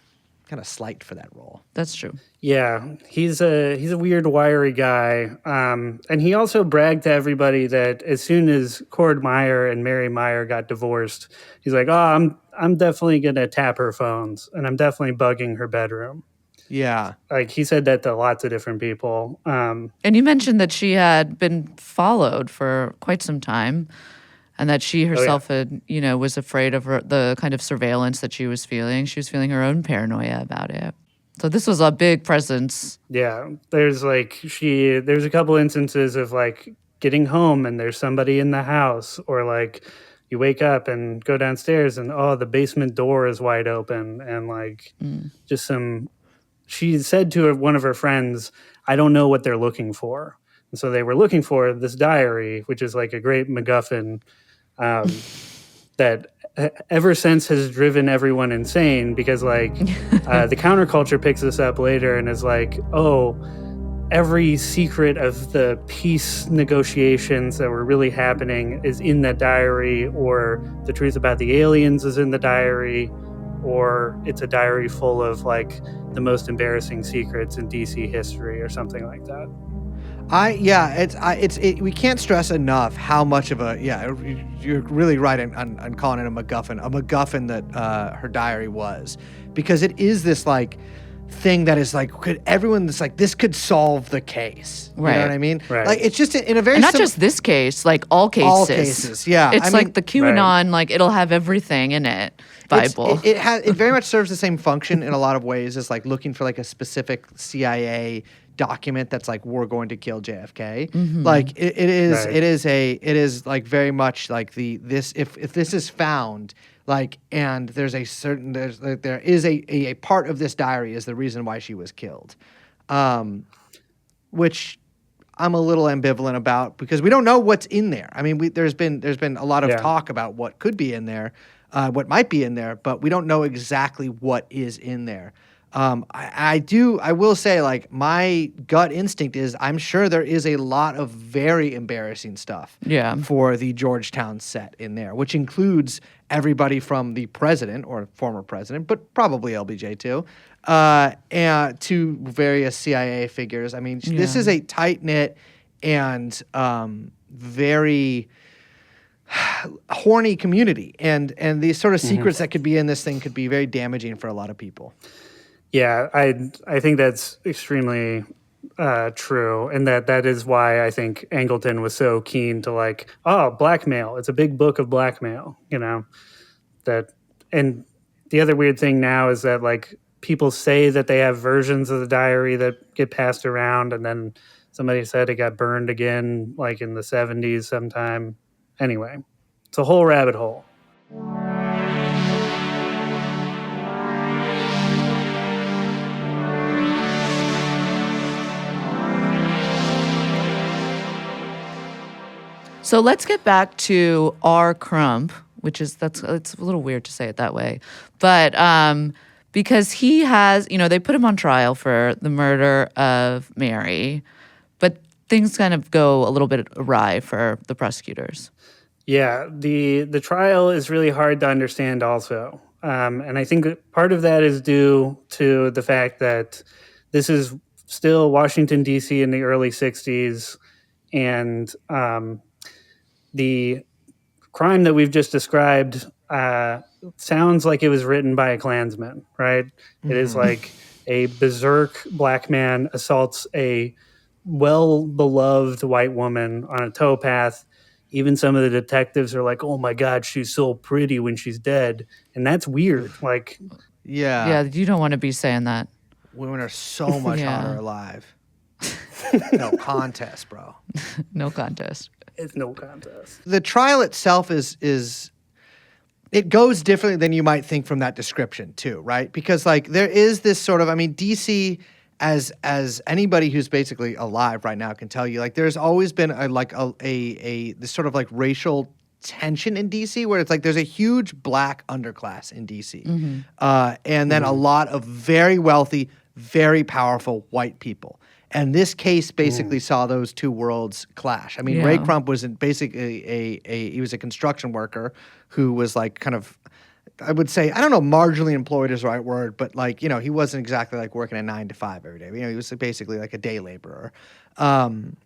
kind of slight for that role. That's true. Yeah, he's a weird, wiry guy, and he also bragged to everybody that as soon as Cord Meyer and Mary Meyer got divorced, he's like, "Oh, I'm definitely gonna tap her phones, and I'm definitely bugging her bedroom." Yeah, like he said that to lots of different people. And you mentioned that she had been followed for quite some time, and that she herself had, was afraid of the kind of surveillance that she was feeling. She was feeling her own paranoia about it. So this was a big presence. Yeah, there's a couple instances of like getting home and there's somebody in the house, or like you wake up and go downstairs and the basement door is wide open, and like just some. She said to one of her friends, "I don't know what they're looking for," and so they were looking for this diary, which is like a great MacGuffin that ever since has driven everyone insane, because like the counterculture picks this up later and is like, every secret of the peace negotiations that were really happening is in that diary, or the truth about the aliens is in the diary, or it's a diary full of like the most embarrassing secrets in DC history or something like that. We can't stress enough how much of you're really right on calling it a MacGuffin that her diary was, because it is this like thing that is like, this could solve the case. You know what I mean? Right. Like, it's just in a very And not just this case, like all cases. All cases, yeah. It's like the QAnon, like it'll have everything in it. Bible. It very much serves the same function in a lot of ways as like looking for like a specific CIA document that's like, we're going to kill JFK. Like it is like very much like if this is found, like, and there is a part of this diary is the reason why she was killed, which I'm a little ambivalent about, because we don't know what's in there. I mean, there's been a lot of talk about what could be in there, what might be in there, but we don't know exactly what is in there. I will say, like, my gut instinct is I'm sure there is a lot of very embarrassing stuff for the Georgetown set in there, which includes everybody from the president or former president, but probably LBJ too, and to various CIA figures. I mean, this is a tight-knit and very horny community, and these sort of secrets that could be in this thing could be very damaging for a lot of people. Yeah, I think that's extremely true, and that is why I think Angleton was so keen to like, blackmail. It's a big book of blackmail, you know. And the other weird thing now is that like people say that they have versions of the diary that get passed around, and then somebody said it got burned again, like in the 70s sometime. Anyway, it's a whole rabbit hole. So let's get back to R. Crump, which is it's a little weird to say it that way, but because he has, they put him on trial for the murder of Mary, but things kind of go a little bit awry for the prosecutors. Yeah, the trial is really hard to understand also, and I think part of that is due to the fact that this is still Washington, D.C. in the early 60s, and the crime that we've just described sounds like it was written by a Klansman, right? Mm-hmm. It is like a berserk black man assaults a well-beloved white woman on a towpath. Even some of the detectives are like, oh my God, she's so pretty when she's dead. And that's weird. Like, yeah, you don't want to be saying that. Women are so much hotter alive. No contest, bro. No contest. It's no contest. The trial itself is it goes differently than you might think from that description too, right? Because like there is this sort of, DC, as anybody who's basically alive right now can tell you, like there's always been this sort of like racial tension in DC, where it's like there's a huge black underclass in DC, and then a lot of very wealthy, very powerful white people. And this case basically saw those two worlds clash. I mean, Ray Crump was basically he was a construction worker who was like kind of, I would say, I don't know, marginally employed is the right word, but like, he wasn't exactly like working a 9 to 5 every day. He was basically like a day laborer.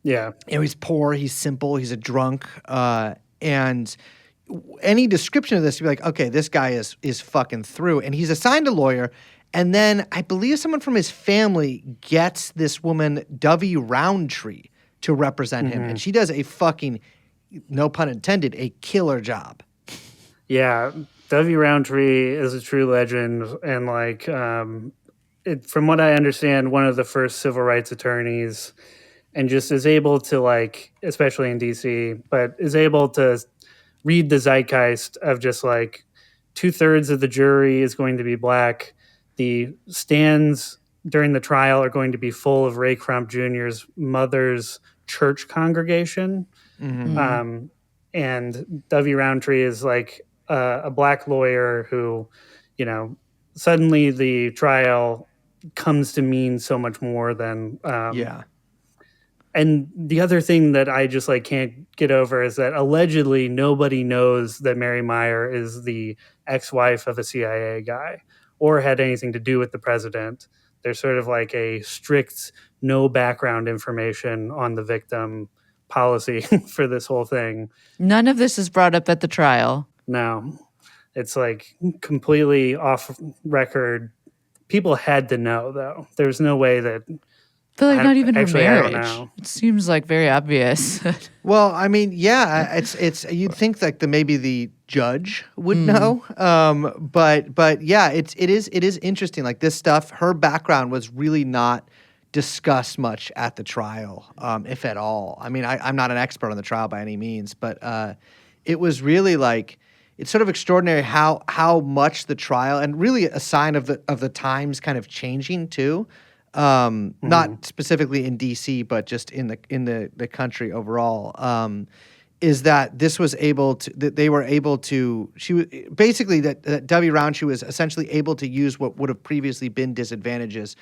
He's poor, he's simple, he's a drunk, and any description of this, you'd be like, okay, this guy is fucking through. And he's assigned a lawyer. And then I believe someone from his family gets this woman, Dovey Roundtree, to represent him. And she does a fucking, no pun intended, a killer job. Yeah, Dovey Roundtree is a true legend. And like, from what I understand, one of the first civil rights attorneys, and just is able to like, especially in DC, but is able to read the zeitgeist of just like 2/3 of the jury is going to be black. The stands during the trial are going to be full of Ray Crump Jr.'s mother's church congregation. And Dovey Roundtree is like a black lawyer who, suddenly the trial comes to mean so much more than And the other thing that I just like can't get over is that allegedly nobody knows that Mary Meyer is the ex-wife of a CIA guy or had anything to do with the president. There's sort of like a strict no background information on the victim policy for this whole thing. None of this is brought up at the trial. No, it's like completely off record. People had to know, though. There's no way that. I feel like not even her actually, I don't marriage. know. It seems like very obvious. Well, I mean, yeah, it's you'd think like maybe the judge would know, but yeah, it is interesting. Like this stuff, her background was really not discussed much at the trial, if at all. I mean, I'm not an expert on the trial by any means, but it was really like it's sort of extraordinary how much the trial and really a sign of the times kind of changing too. Not specifically in DC, but just in the country overall, is that this was able to that they were able to she was basically that Debbie Roundtree was essentially able to use what would have previously been disadvantages,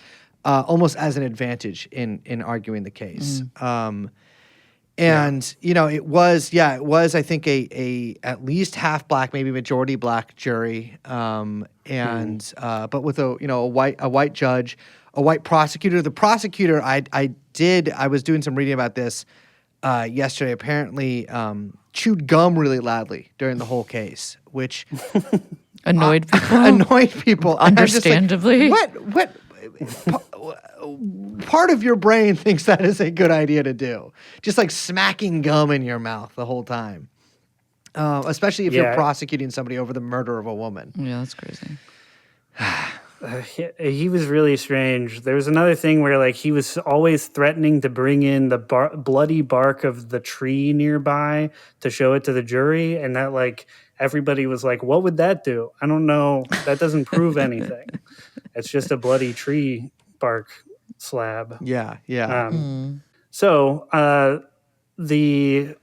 almost as an advantage in arguing the case. And you know it was I think a at least half black, maybe majority black jury, and but with a white judge. A white prosecutor. The prosecutor, I was doing some reading about this yesterday. Apparently, chewed gum really loudly during the whole case, which Annoyed people. Annoyed people. And I'm just like, Understandably. what part of your brain thinks that is a good idea to do? Just like smacking gum in your mouth the whole time, especially if you're prosecuting somebody over the murder of a woman. Yeah, that's crazy. He was really strange. There was another thing where like he was always threatening to bring in the bloody bark of the tree nearby to show it to the jury, and that like everybody was like, what would that do? I don't know. That doesn't prove anything. It's just a bloody tree bark slab. Yeah. So the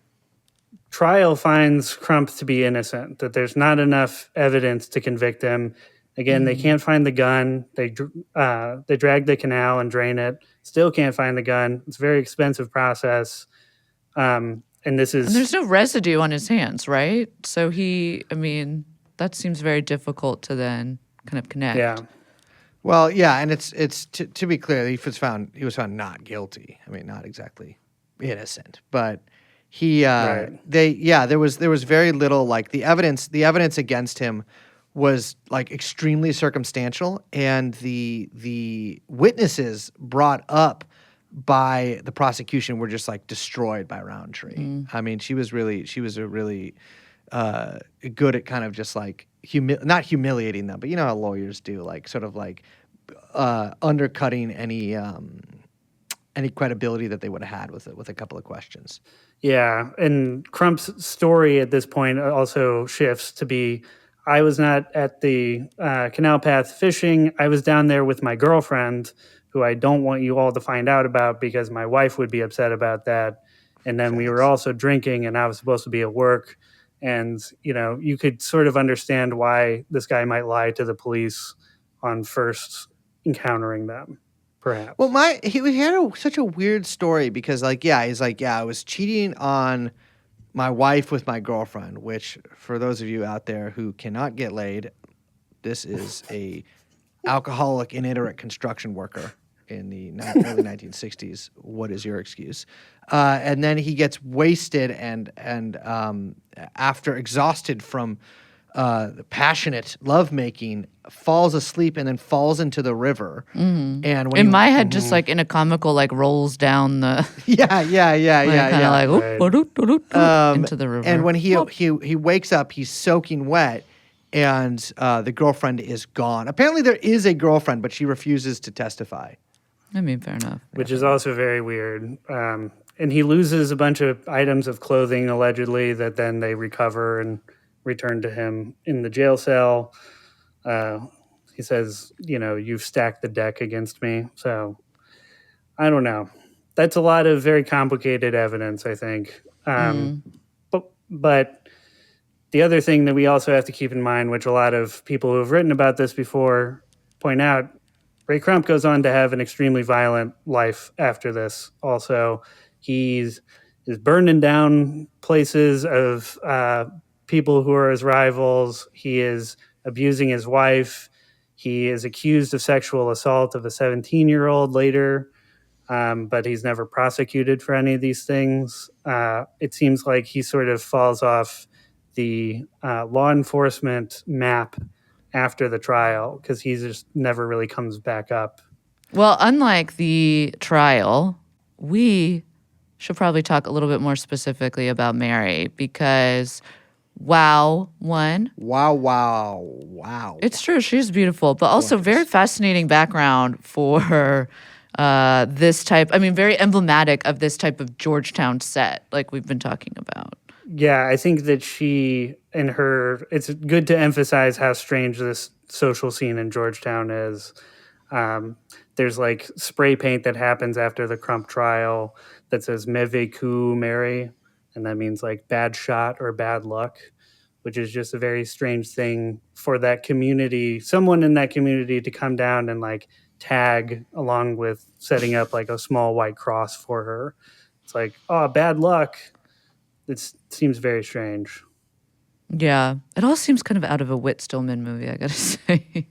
trial finds Crump to be innocent, that there's not enough evidence to convict him. Again, they can't find the gun. They drag the canal and drain it. Still can't find the gun. It's a very expensive process. And there's no residue on his hands, right? So that seems very difficult to then kind of connect. Yeah. Well, yeah, and it's to be clear, he was found not guilty. I mean, not exactly innocent, but he there was very little like the evidence against him was like extremely circumstantial, and the witnesses brought up by the prosecution were just like destroyed by Roundtree. I mean, she was a really good at kind of just like not humiliating them, but you know how lawyers do, like sort of like undercutting any credibility that they would have had with a couple of questions. Yeah, and Crump's story at this point also shifts to be, I was not at the canal path fishing. I was down there with my girlfriend, who I don't want you all to find out about because my wife would be upset about that. And then we were also drinking, and I was supposed to be at work. And, you know, you could sort of understand why this guy might lie to the police on first encountering them, perhaps. Well, he had such a weird story because, like, he's like, I was cheating on my wife with my girlfriend, which for those of you out there who cannot get laid, this is a alcoholic, illiterate construction worker in the early 1960s. What is your excuse? And then he gets wasted and after exhausted from the passionate lovemaking, falls asleep and then falls into the river. And when in my head, just like in a comical, like rolls down the into the river. And when he wakes up, he's soaking wet, and the girlfriend is gone. Apparently, there is a girlfriend, but she refuses to testify. I mean, fair enough. Which is also very weird. And he loses a bunch of items of clothing, allegedly, that then they recover and return to him in the jail cell. He says, you know, you've stacked the deck against me. So, I don't know. That's a lot of very complicated evidence, I think. But the other thing that we also have to keep in mind, which a lot of people who have written about this before point out, Ray Crump goes on to have an extremely violent life after this also. He's is burning down places of people who are his rivals. He is abusing his wife. He is accused of sexual assault of a 17-year-old later, but he's never prosecuted for any of these things. It seems like he sort of falls off the law enforcement map after the trial because he just never really comes back up. Well, unlike the trial, we should probably talk a little bit more specifically about Mary because, wow, one, Wow. it's true, she's beautiful, but also very fascinating background for this type. I mean, very emblematic of this type of Georgetown set, like we've been talking about. Yeah, I think that she and her, it's good to emphasize how strange this social scene in Georgetown is. There's like spray paint that happens after the Crump trial that says "Mauvais coup, Mary," and that means like bad shot or bad luck, which is just a very strange thing for that community, someone in that community to come down and like tag along with setting up like a small white cross for her. It's like, oh, bad luck. It seems very strange. Yeah, it all seems kind of out of a Whit Stillman movie, I gotta say.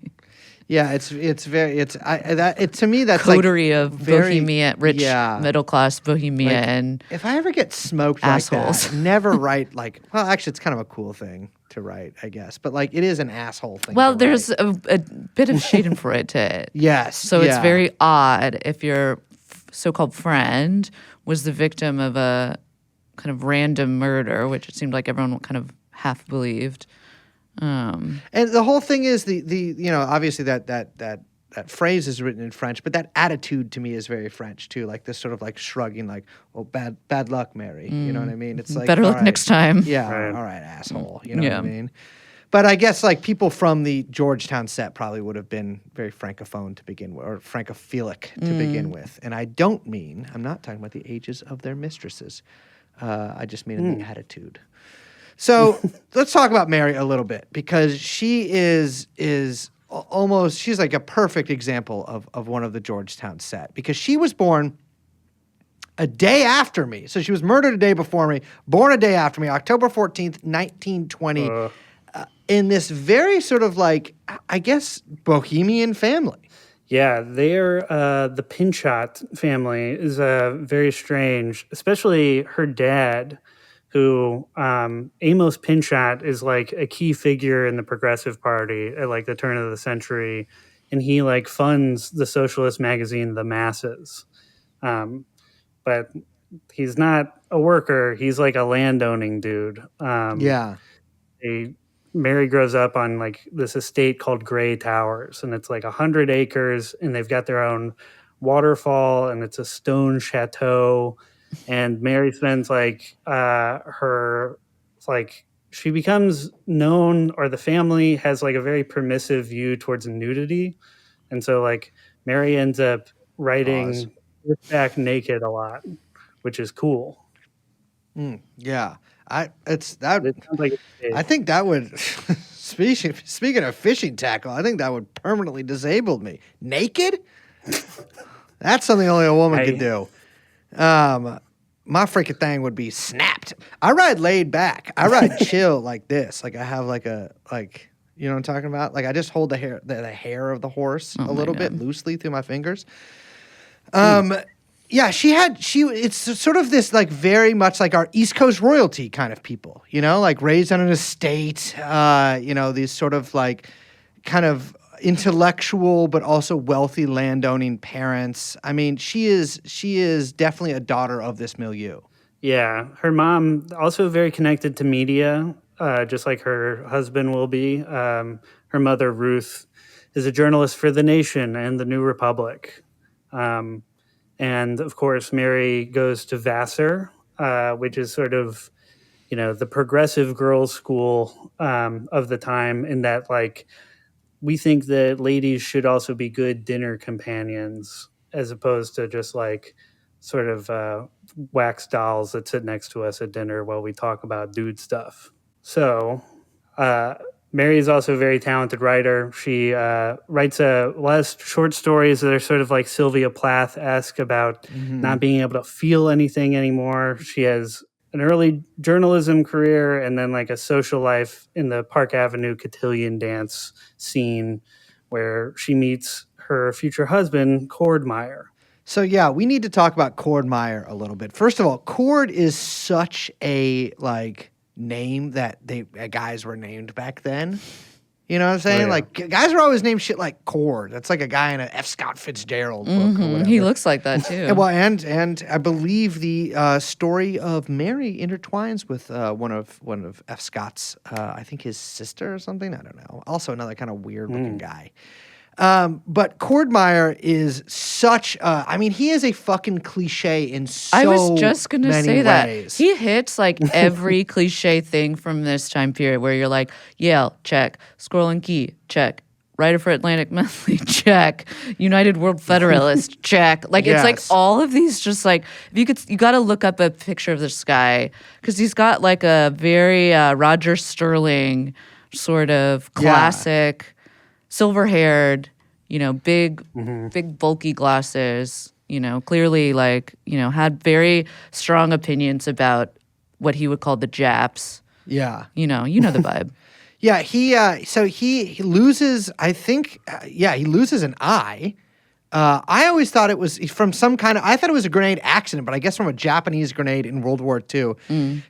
Yeah, it's to me that's Coterie like of very- bohemian, rich yeah. middle class bohemian. if I ever get smoked Assholes. like that, never write like. Well, actually, it's kind of a cool thing to write, I guess. But like, it is an asshole thing. Well, to there's write. a bit of Schadenfreude to it. Yes. So it's yeah. very odd if your so-called friend was the victim of a kind of random murder, which it seemed like everyone kind of half believed. And the whole thing is the obviously that phrase is written in French, but that attitude to me is very French too. Like this sort of like shrugging, like, "Oh, bad luck, Mary." You know what I mean? It's like Better all luck right. next time. Yeah, Right. all right, asshole. You know what Yeah. I mean? But I guess like people from the Georgetown set probably would have been very francophone to begin with, or francophilic to begin with. And I'm not talking about the ages of their mistresses. I just mean in the attitude. So let's talk about Mary a little bit because she is almost, she's like a perfect example of one of the Georgetown set because she was born a day after me. So she was murdered a day before me, born a day after me, October 14th, 1920, in this very sort of like, I guess, bohemian family. Yeah, they're the Pinchot family is very strange, especially her dad, who Amos Pinchot is like a key figure in the Progressive Party at like the turn of the century, and he like funds the socialist magazine The Masses, but he's not a worker. He's like a landowning dude. Yeah. Mary grows up on like this estate called Gray Towers, and it's like 100 acres, and they've got their own waterfall, and it's a stone chateau. And Mary spends like she becomes known, or the family has like a very permissive view towards nudity, and so like Mary ends up writing back naked a lot, which is cool. Yeah. I It sounds like I think that would speaking of fishing tackle, I think that would permanently disable me. Naked? That's something only a woman could do. My freaking thing would be snapped. I ride laid back. I ride chill like this. Like I have like you know what I'm talking about? Like I just hold the hair of the horse a little bit loosely through my fingers. Yeah, it's sort of this like very much like our East Coast royalty kind of people, you know, like raised on an estate, these sort of like kind of intellectual but also wealthy landowning parents. I mean, she is definitely a daughter of this milieu. Yeah, her mom also very connected to media, just like her husband will be. Her mother, Ruth, is a journalist for The Nation and The New Republic. And of course, Mary goes to Vassar, which is sort of, the progressive girls' school of the time, in that, like, we think that ladies should also be good dinner companions as opposed to just like sort of wax dolls that sit next to us at dinner while we talk about dude stuff. So Mary is also a very talented writer. She writes a lot of short stories that are sort of like Sylvia Plath-esque about not being able to feel anything anymore. She has an early journalism career and then like a social life in the Park Avenue cotillion dance scene where she meets her future husband, Cord Meyer. So yeah, we need to talk about Cord Meyer a little bit. First of all, Cord is such a like name that guys were named back then. You know what I'm saying? yeah. Like guys were always named shit like Cord. That's like a guy in a F. Scott Fitzgerald book or whatever. He looks like that too. Well, and I believe the story of Mary intertwines with one of F. Scott's, I think his sister or something. I don't know. Also another kind of weird looking guy. But Cord Meyer is such. I mean, he is a fucking cliche in so I was just gonna many say that ways. he hits like every cliche thing from this time period, where you're like, Yale, check, Squirrel and Key, check, writer for Atlantic Monthly, check, United World Federalist, check. Like it's like Yes. all of these, just like if you got to look up a picture of this guy because he's got like a very Roger Sterling sort of classic. Silver-haired, big bulky glasses, clearly like, had very strong opinions about what he would call the Japs. Yeah. You know the vibe. Yeah, he loses, I think, he loses an eye. I always thought it was from I thought it was a grenade accident, but I guess from a Japanese grenade in World War II.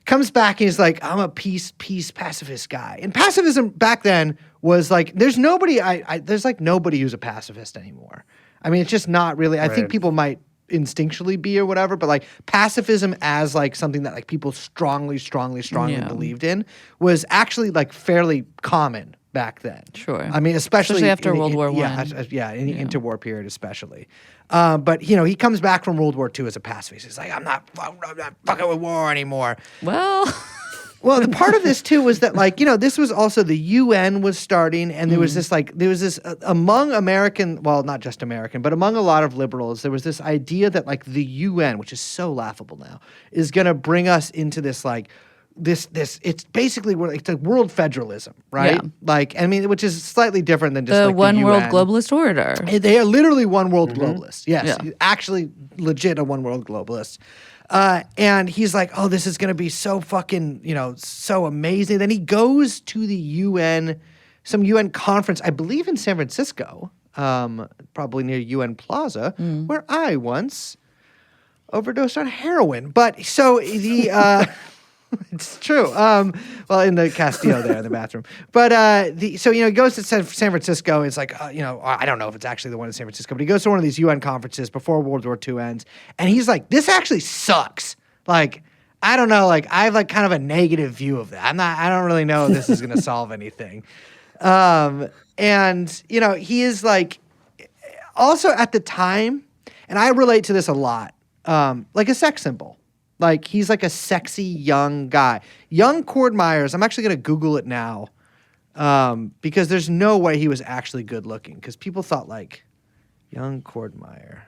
Comes back and he's like, I'm a peace pacifist guy. And pacifism back then was like, there's nobody, there's like nobody who's a pacifist anymore. I mean, it's just not really, I think Right. people might instinctually be or whatever, but like pacifism as like something that like people strongly Yeah. believed in was actually like fairly common back then. Sure. I mean, especially after in the- World War Yeah, I. in the interwar period especially. But he comes back from World War II as a pacifist. He's like, I'm not fucking with war anymore. Well, Well, the part of this too was that like, this was also the UN was starting, and there was this among American, well, not just American, but among a lot of liberals, there was this idea that like the UN, which is so laughable now, is going to bring us into this like this it's basically it's like world federalism, right? Yeah. Like, I mean, which is slightly different than just the like one the world UN. globalist order. They are literally one world globalists. Yes, Yeah. actually legit a one world globalist. And he's like, oh, this is going to be so fucking, so amazing. Then he goes to the UN, some UN conference, I believe in San Francisco, probably near UN Plaza, where I once overdosed on heroin. But so the... It's true. Well, in the Castillo there in the bathroom. But he goes to San Francisco. It's like, I don't know if it's actually the one in San Francisco, but he goes to one of these UN conferences before World War II ends, and he's like, this actually sucks. Like, I don't know. Like, I have like kind of a negative view of that. I don't really know if this is going to solve anything. And he is like, also at the time, and I relate to this a lot, like a sex symbol. Like, he's like a sexy young guy. Young Cord Myers, I'm actually going to Google it now because there's no way he was actually good looking, because people thought, like, young Cord Meyer.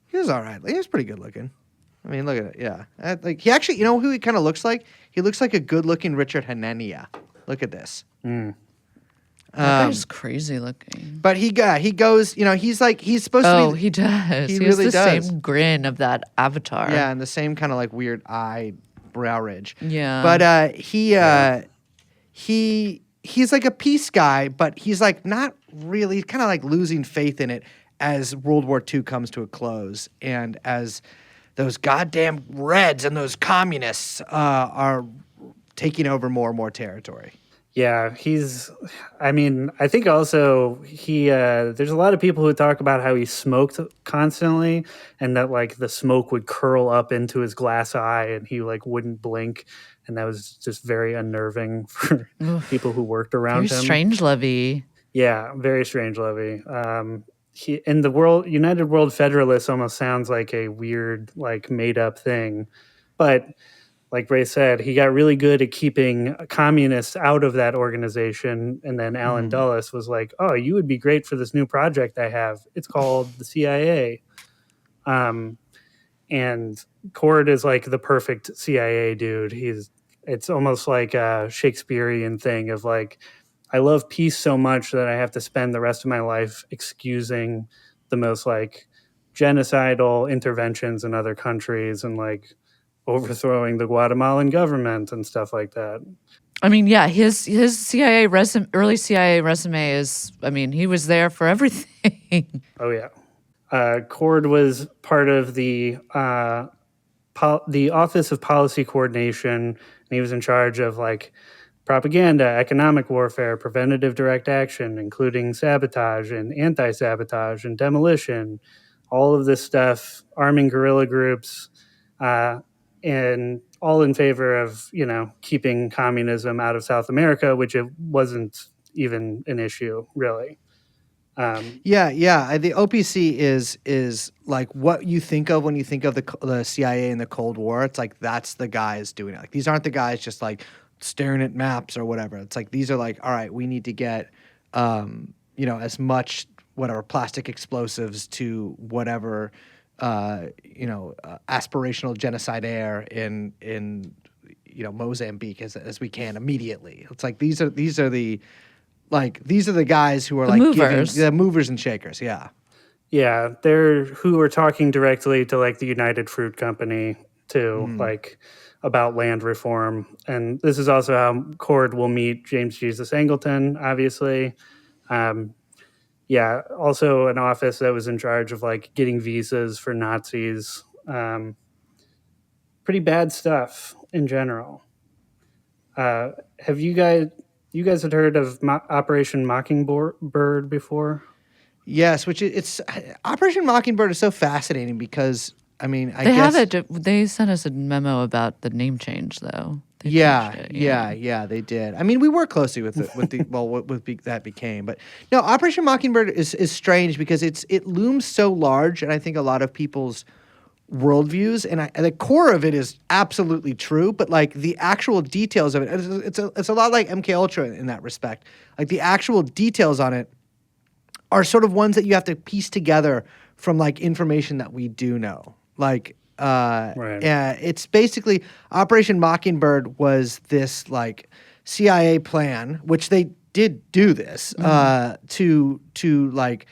He was all right. He was pretty good looking. I mean, look at it. Yeah. Like, he actually, who he kind of looks like? He looks like a good looking Richard Hanania. Look at this. That guy's crazy looking. But he goes, he's like, he's supposed to Oh, be. he does. He He has really the does. same grin of that avatar. Yeah, and the same kind of like weird eye brow ridge. Yeah. But he's like a peace guy, but he's like not really, kind of like losing faith in it as World War II comes to a close, and as those goddamn Reds and those communists are taking over more and more territory. Yeah, I think also there's a lot of people who talk about how he smoked constantly and that like the smoke would curl up into his glass eye and he like wouldn't blink. And that was just very unnerving for people who worked around Very him. strange lovey. Yeah, very strange, Levy. He in the United World Federalists almost sounds like a weird, like made up thing. But like Ray said, he got really good at keeping communists out of that organization. And then Alan Dulles was like, oh, you would be great for this new project I have. It's called the CIA. And Cord is like the perfect CIA dude. It's almost like a Shakespearean thing of like, I love peace so much that I have to spend the rest of my life excusing the most like genocidal interventions in other countries and like overthrowing the Guatemalan government and stuff like that. I mean, yeah, his CIA resume, early CIA resume is. I mean, he was there for everything. Oh yeah. Cord was part of the Office of Policy Coordination, and he was in charge of like propaganda, economic warfare, preventative direct action, including sabotage and anti-sabotage and demolition, all of this stuff, arming guerrilla groups, and all in favor of, keeping communism out of South America, which it wasn't even an issue, really. Yeah. The OPC is like what you think of when you think of the CIA in the Cold War. It's like that's the guys doing it. Like these aren't the guys just like staring at maps or whatever. It's like these are like, all right, we need to get as much whatever plastic explosives to whatever aspirational genocidaire in Mozambique as we can immediately. It's like these are the guys who are The like movers. giving the movers and shakers. Yeah. Yeah, they're who are talking directly to like the United Fruit Company too, like about land reform. And this is also how Cord will meet James Jesus Angleton, obviously. Yeah, also an office that was in charge of like getting visas for Nazis. Pretty bad stuff in general. Have you guys had heard of Operation Mockingbird before? Yes, which it's Operation Mockingbird is so fascinating because I mean I They guess have it. They sent us a memo about the name change, though. They yeah, changed it, yeah, they did. I mean, we work closely with that became, but no, Operation Mockingbird is strange because it looms so large, and I think a lot of people's worldviews and the core of it is absolutely true, but like the actual details of it, it's a lot like MK Ultra in that respect. Like the actual details on it are sort of ones that you have to piece together from like information that we do know. Like, Right. it's basically Operation Mockingbird was this like CIA plan, which they did do this to like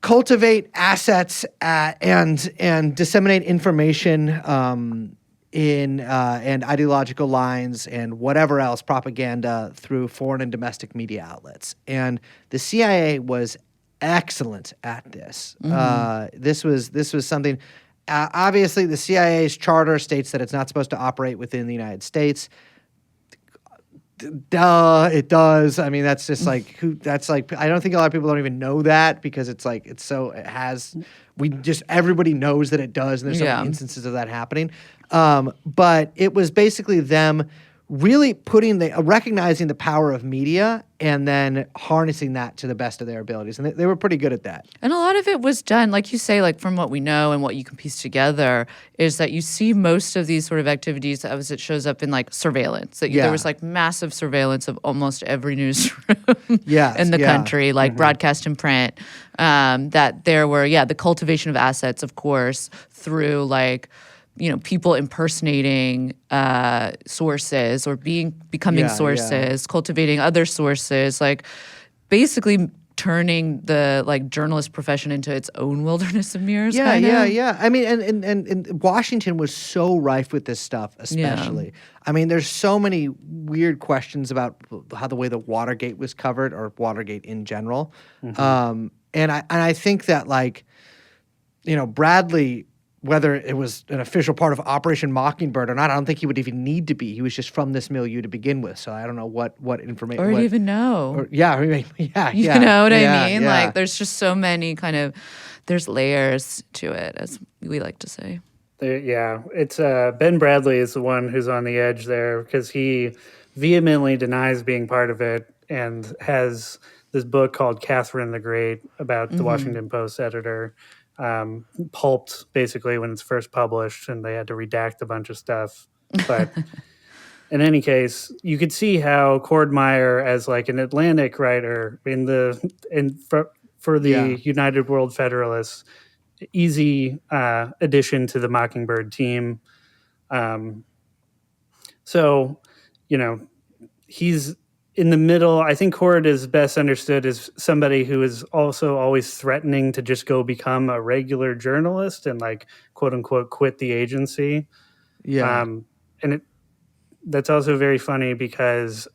cultivate assets and disseminate information in and ideological lines and whatever else, propaganda through foreign and domestic media outlets. And the CIA was excellent at this. This was something. Obviously, the CIA's charter states that it's not supposed to operate within the United States. Duh, it does. I mean, that's just like that's like I don't think a lot of people don't even know that because it's like everybody knows that it does, and there's so many instances of that happening. But it was basically them really recognizing the power of media and then harnessing that to the best of their abilities, and they were pretty good at that. And a lot of it was done, like you say, like from what we know and what you can piece together, is that you see most of these sort of activities as it shows up in like surveillance. That there was like massive surveillance of almost every newsroom in the country, like broadcast and print. That there were, the cultivation of assets, of course, through like people impersonating sources or becoming sources, cultivating other sources, like basically turning the like journalist profession into its own wilderness of mirrors. Yeah. I mean, and Washington was so rife with this stuff, especially. Yeah. I mean, there's so many weird questions about how the way that Watergate was covered or Watergate in general. And I think that like, Bradley, whether it was an official part of Operation Mockingbird or not, I don't think he would even need to be. He was just from this milieu to begin with, so I don't know what information. Or even know. You know what I mean? Yeah. Like, there's just so many there's layers to it, as we like to say. It's Ben Bradley is the one who's on the edge there because he vehemently denies being part of it and has this book called Catherine the Great about the Washington Post editor. Pulped basically when it's first published, and they had to redact a bunch of stuff. But in any case, you could see how Cord Meyer, as like an Atlantic writer for the United World Federalists, easy addition to the Mockingbird team. So, he's in the middle, I think Cord is best understood as somebody who is also always threatening to just go become a regular journalist and like quote unquote quit the agency. Yeah. And that's also very funny because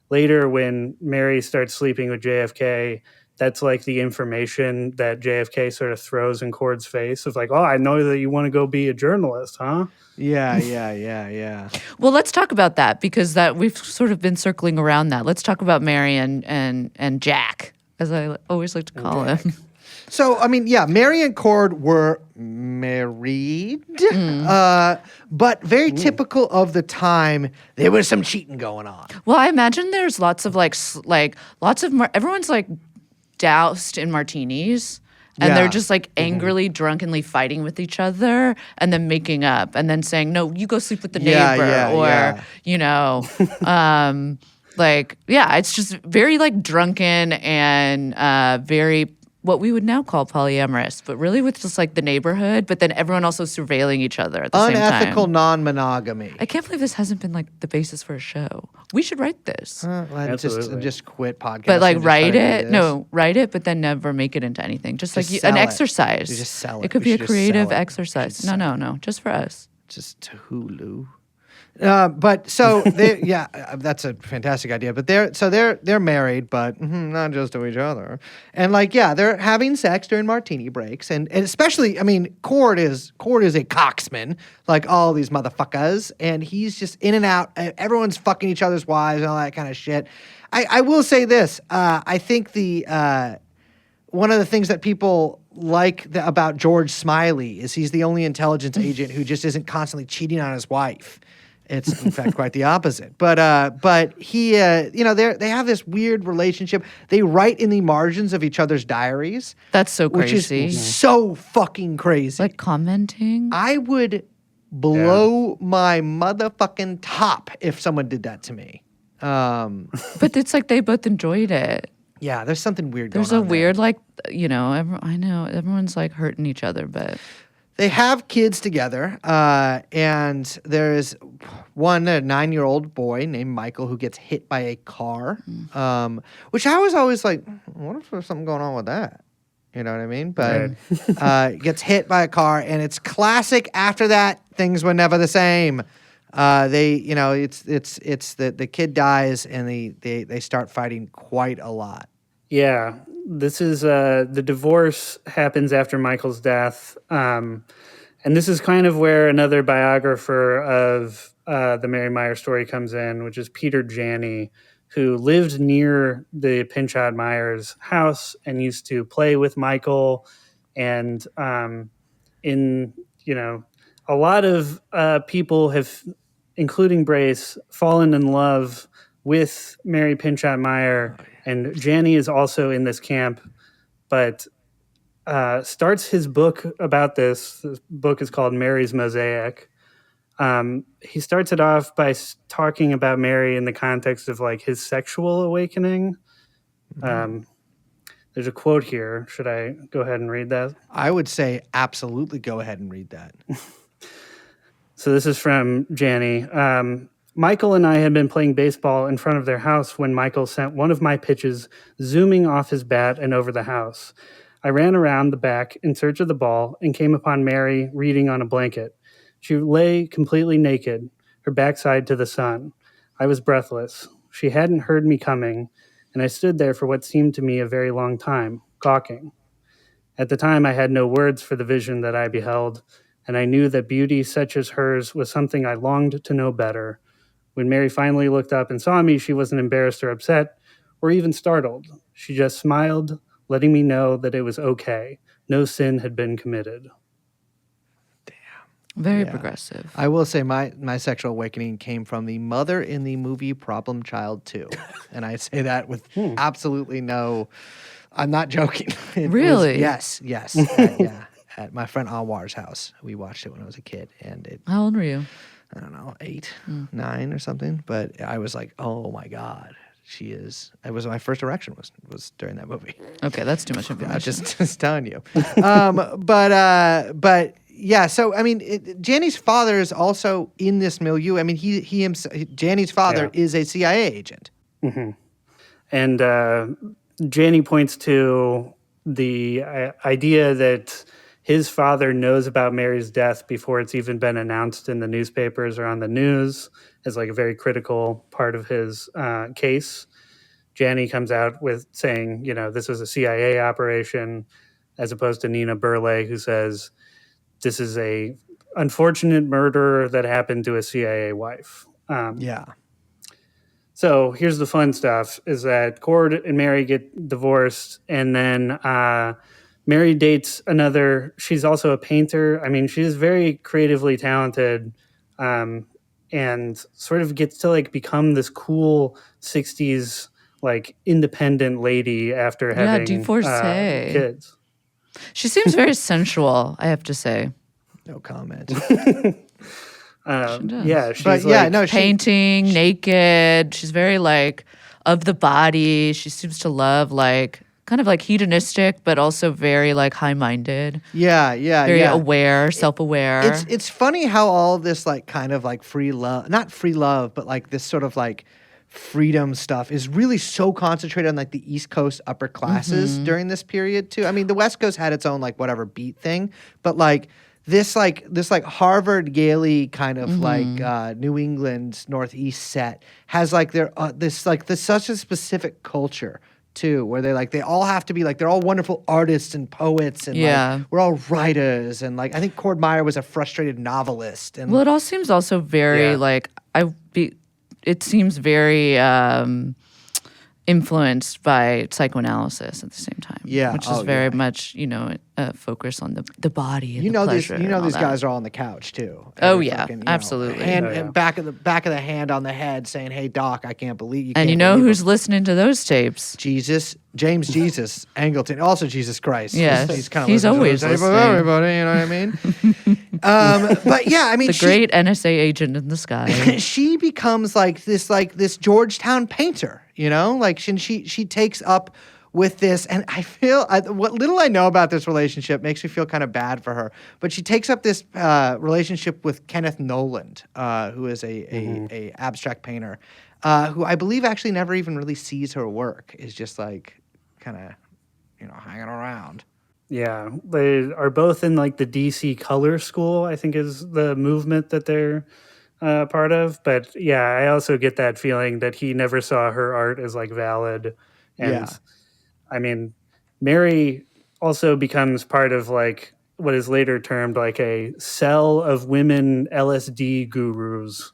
later when Mary starts sleeping with JFK, that's like the information that JFK sort of throws in Cord's face of like, oh, I know that you want to go be a journalist, huh? Yeah. Well, let's talk about that because that we've sort of been circling around that. Let's talk about Mary and Jack, as I always like to call him. So, I mean, yeah, Mary and Cord were married, but very typical of the time. There was some cheating going on. Well, I imagine there's lots of everyone's like doused in martinis. And Yeah. they're just like angrily, drunkenly fighting with each other and then making up and then saying, no, you go sleep with the neighbor. It's just very like drunken and very what we would now call polyamorous, but really with just like the neighborhood, but then everyone also surveilling each other at the same time. Unethical non-monogamy. I can't believe this hasn't been like the basis for a show. We should write this. Absolutely. Just quit podcasting. But like and just write try to do it, this. no, write it, but then never make it into anything. Just like Just an sell it. exercise. You just sell it. It could We be a should just creative sell it. exercise. No, just for us. Just to Hulu. But so that's a fantastic idea. But they're married, but not just to each other. And like, yeah, they're having sex during martini breaks, and especially, I mean, Cord is a cocksman, like all these motherfuckers, and he's just in and out. Everyone's fucking each other's wives and all that kind of shit. I will say this. I think one of the things that people like about George Smiley is he's the only intelligence agent who just isn't constantly cheating on his wife. It's in fact quite the opposite. But he, they have this weird relationship. They write in the margins of each other's diaries. That's so Which crazy. is so fucking crazy. Like commenting. I would blow my motherfucking top if someone did that to me. But it's like they both enjoyed it. Yeah, there's something weird going on. There's a there. weird, like, I know everyone's like hurting each other, but They have kids together, and there's a 9-year-old boy named Michael who gets hit by a car, which I was always like, what if there's something going on with that? You know what I mean? But gets hit by a car, and it's classic. After that, things were never the same. It's the kid dies, and they start fighting quite a lot. Yeah, this is the divorce happens after Michael's death, and this is kind of where another biographer of the Mary Meyer story comes in, which is Peter Janney, who lived near the Pinchot Meyers' house and used to play with Michael, and a lot of people have, including Brace, fallen in love with Mary Pinchot Meyer. And Janney is also in this camp, but starts his book about this. This book is called Mary's Mosaic. He starts it off by talking about Mary in the context of like his sexual awakening. There's a quote here. Should I go ahead and read that? I would say absolutely go ahead and read that. So this is from Janney. Michael and I had been playing baseball in front of their house when Michael sent one of my pitches zooming off his bat and over the house. I ran around the back in search of the ball and came upon Mary reading on a blanket. She lay completely naked, her backside to the sun. I was breathless. She hadn't heard me coming, and I stood there for what seemed to me a very long time, gawking. At the time, I had no words for the vision that I beheld, and I knew that beauty such as hers was something I longed to know better. When Mary finally looked up and saw me, she wasn't embarrassed or upset or even startled. She just smiled, letting me know that it was okay. No sin had been committed. very Yeah. progressive. I will say my sexual awakening came from the mother in the movie Problem Child 2. And I say that with absolutely no, I'm not joking. It was- Really? yes. At my friend Anwar's house. We watched it when I was a kid, and it, How old were you? I don't know, 8, 9 or something. But I was like, oh my God, she is. It was my first erection was during that movie. Okay, that's too much I'm information. just telling you. But yeah, so I mean, Janney's father is also in this milieu. I mean, he himself, Janney's father is a CIA agent. And Janie points to the idea that his father knows about Mary's death before it's even been announced in the newspapers or on the news as like a very critical part of his case. Janie comes out with saying, this was a CIA operation, as opposed to Nina Burleigh, who says this is a unfortunate murder that happened to a CIA wife. Yeah. So here's the fun stuff: is that Cord and Mary get divorced, and then Mary dates another. She's also a painter. I mean, she's very creatively talented, and sort of gets to like become this cool '60s like independent lady after having divorcee. Kids. She seems very sensual, I have to say. No comment. Yeah, she's But like, yeah, no, Painting, naked. She's very like of the body. She seems to love like kind of like hedonistic, but also very like high-minded. yeah, Very yeah. aware, self-aware. It's funny how all of this like kind of like free love, not free love, but like this sort of like freedom stuff is really so concentrated on like the East Coast upper classes during this period too. I mean, the West Coast had its own like whatever beat thing, but like this Harvard Yale kind of like New England Northeast set has like their this such a specific culture too, where they all have to be like they're all wonderful artists and poets and like, we're all writers, and like I think Cord Meyer was a frustrated novelist, and Well, it all seems also very like it seems very influenced by psychoanalysis at the same time. Yeah. Which is very much, focus on the body and these pleasure and all these that. guys are all on the couch too. Oh, Every yeah, fucking, absolutely. And back of the hand on the head saying, "Hey doc, I can't believe you." And you can't know believe who's it." listening to those tapes? Jesus, James Jesus Angleton, also Jesus Christ. Yes. He's Always listening. everybody, you know what I mean? But yeah, I mean, The great NSA agent in the sky. she becomes like this Georgetown painter, like she takes up with this, and I feel what little I know about this relationship makes me feel kind of bad for her. But she takes up this relationship with Kenneth Noland, who is a abstract painter, who I believe actually never even really sees her work. Is just like kind of hanging around. Yeah, they are both in like the DC Color School, I think is the movement that they're part of. But yeah, I also get that feeling that he never saw her art as like valid. And I mean, Mary also becomes part of like what is later termed like a cell of women LSD gurus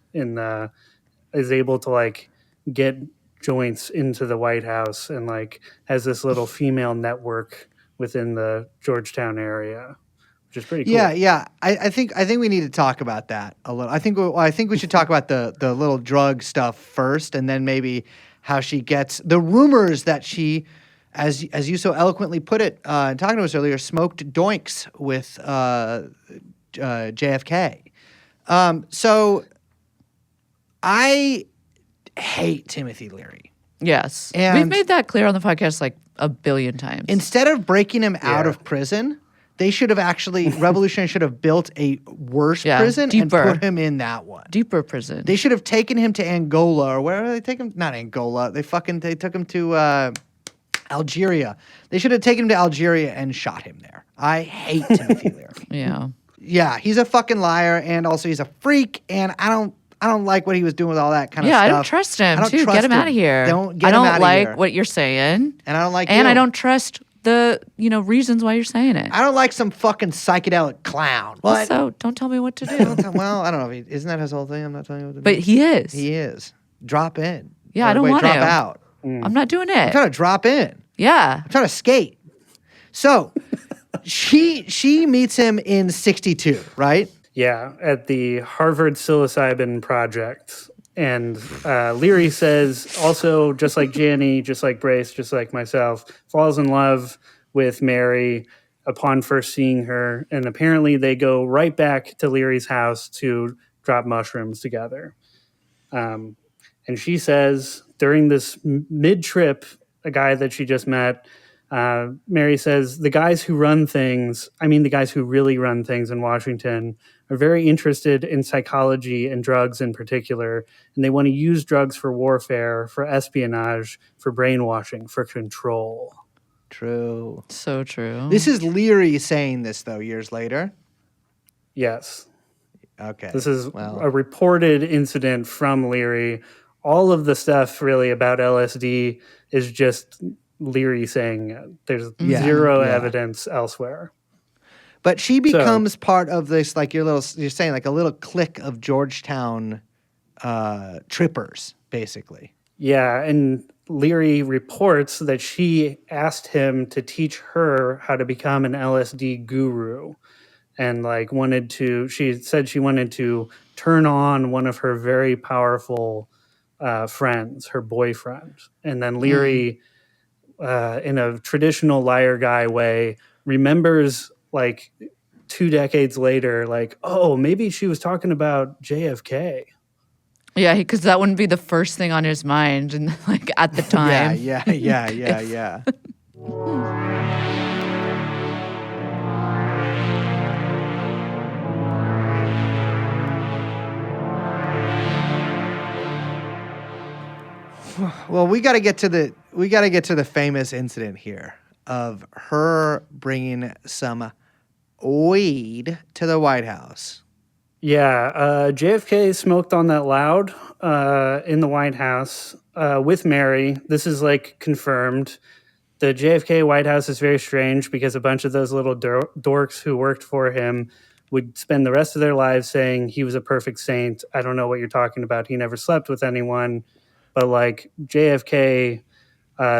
is able to like get joints into the White House and like has this little female network within the Georgetown area, which is pretty cool. Yeah. I think we need to talk about that a little. I think we should talk about the little drug stuff first, and then maybe how she gets the rumors that she, as you so eloquently put it, talking to us earlier, smoked doinks with JFK. So I hate Timothy Leary. Yes. And- We've made that clear on the podcast like a billion times. Instead of breaking him out of prison, they should have Revolutionary should have built a worse prison deeper. and put him in that one. Deeper prison. They should have taken him to Angola, or where did they take him? Not Angola. They took him to Algeria. They should have taken him to Algeria and shot him there. I hate Timothy Leary. Yeah. Yeah, he's a fucking liar, and also he's a freak, and I don't like what he was doing with all that kind of stuff. I don't trust him, I don't too. trust Get him out of here. Get I him don't outta like here. what you're saying. And I don't like And you. I don't trust the, reasons why you're saying it. I don't like some fucking psychedelic clown. What? So don't tell me what to do. Well, I don't know. Isn't that his whole thing? I'm not telling you what to do. But he is. He is. Drop in. Yeah, I don't Wait, want drop to. out. I'm not doing I'm it. trying to drop in. Yeah. I'm trying to skate. So she meets him in 62, right? Yeah, at the Harvard Psilocybin Project. And Leary says, also, just like Janie, just like Brace, just like myself, falls in love with Mary upon first seeing her. And apparently they go right back to Leary's house to drop mushrooms together. And she says, during this mid-trip, a guy that she just met, Mary says, the guys who really run things in Washington are very interested in psychology and drugs in particular, and they want to use drugs for warfare, for espionage, for brainwashing, for control. True. So true. This is Leary saying this, though, years later. Yes. Okay. This is well, a reported incident from Leary. All of the stuff really about LSD is just Leary saying it. There's zero evidence elsewhere. But she becomes part of this, like you're saying, like a little clique of Georgetown trippers, basically. Yeah, and Leary reports that she asked him to teach her how to become an LSD guru. And like she said she wanted to turn on one of her very powerful friends, her boyfriend. And then Leary, in a traditional liar guy way, remembers like 2 decades later, like, oh, maybe she was talking about JFK. Yeah, because that wouldn't be the first thing on his mind, and like at the time. Yeah. Well, we got to get to the famous incident here of her bringing some weed to the White House. Yeah, JFK smoked on that loud in the White House with Mary. This is like confirmed. The JFK White House is very strange because a bunch of those little dorks who worked for him would spend the rest of their lives saying he was a perfect saint. I don't know what you're talking about. He never slept with anyone. But like JFK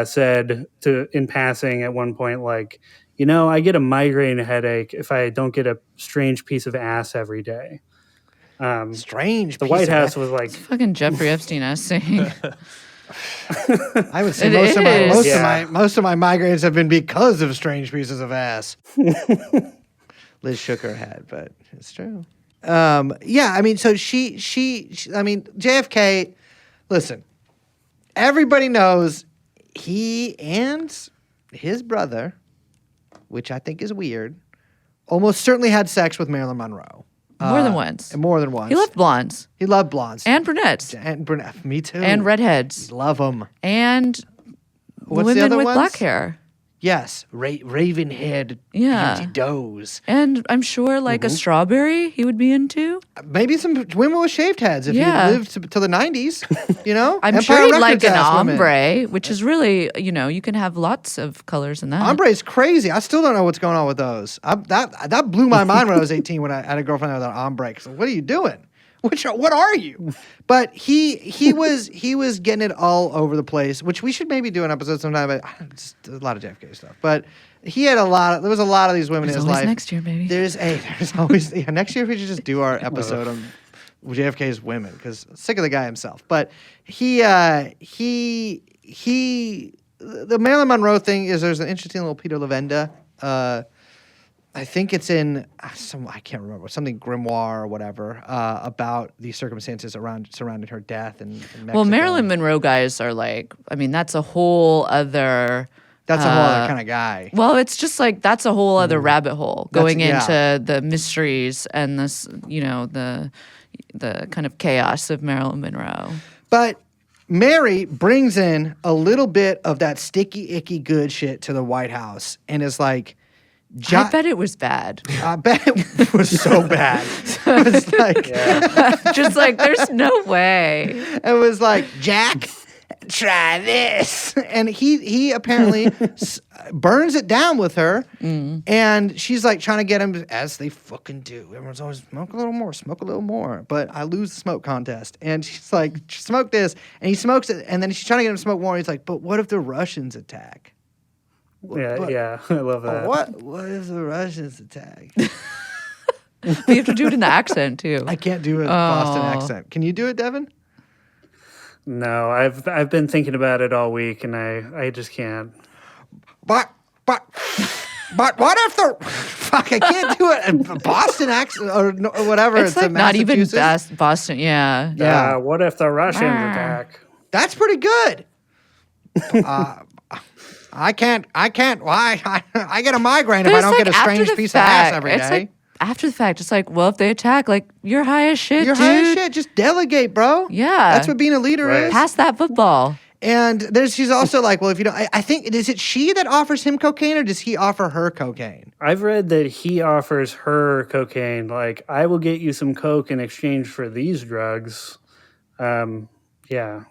said in passing at one point, like, I get a migraine headache if I don't get a strange piece of ass every day. Strange. The White House was like, It's fucking Jeffrey Epstein-esque saying. I would say most of my migraines have been because of strange pieces of ass. Liz shook her head, but it's true. Yeah, I mean, so JFK. Listen, everybody knows he and his brother, which I think is weird, almost certainly had sex with Marilyn Monroe. More than once. More than once. He loved blondes. He loved blondes. And brunettes. And brunette. Me too. And redheads. Love them. And What's the women other with ones? black hair. Yes. Raven-haired beauty does. And I'm sure like a strawberry he would be into. Maybe some women with shaved heads if he lived till the 90s, I'm Empire sure he'd like Records an ass women. ombre, which is really, you can have lots of colors in that. Ombre is crazy. I still don't know what's going on with those. That blew my mind when I was 18 when I had a girlfriend with an ombre. So what are you doing? What are you? But he was getting it all over the place, which we should maybe do an episode sometime. But just a lot of JFK stuff. But he had there was a lot of these women in his life. Next year, baby. There's always next year we should just do our episode on JFK's women because sick of the guy himself. But the Marilyn Monroe thing is there's an interesting little Peter Lavenda. I think it's in I can't remember, something grimoire or whatever about the circumstances surrounding her death in Mexico. Well, Marilyn Monroe guys are like, I mean, that's a whole other. That's a whole other kind of guy. Well, it's just like that's a whole other rabbit hole going into the mysteries and this, the kind of chaos of Marilyn Monroe. But Mary brings in a little bit of that sticky, icky good shit to the White House and is like, I bet it was bad. I bet it was so bad. It was like, just like, there's no way. It was like, Jack, try this. And he apparently burns it down with her. And she's like trying to get him, as they fucking do. Everyone's always, smoke a little more. But I lose the smoke contest. And she's like, smoke this. And he smokes it. And then she's trying to get him to smoke more. And he's like, but what if the Russians attack? Yeah, I love that. What if the Russians attack? You have to do it in the accent too. I can't do a Boston accent. Can you do it, Devin? No, I've been thinking about it all week, and I just can't. But what if the fuck? I can't do it in Boston accent or whatever. It's like not even Boston. Yeah. Yeah. What if the Russians attack? That's pretty good. I can't. Why? I get a migraine if I don't get a strange piece of ass every day. after the fact, it's like, well, if they attack, like, you're high as shit, You're dude. high as shit. Just delegate, bro. Yeah. That's what being a leader Right. is. Pass that football. And she's also like, well, if you don't, I think, is it she that offers him cocaine or does he offer her cocaine? I've read that he offers her cocaine. Like, I will get you some coke in exchange for these drugs. Yeah.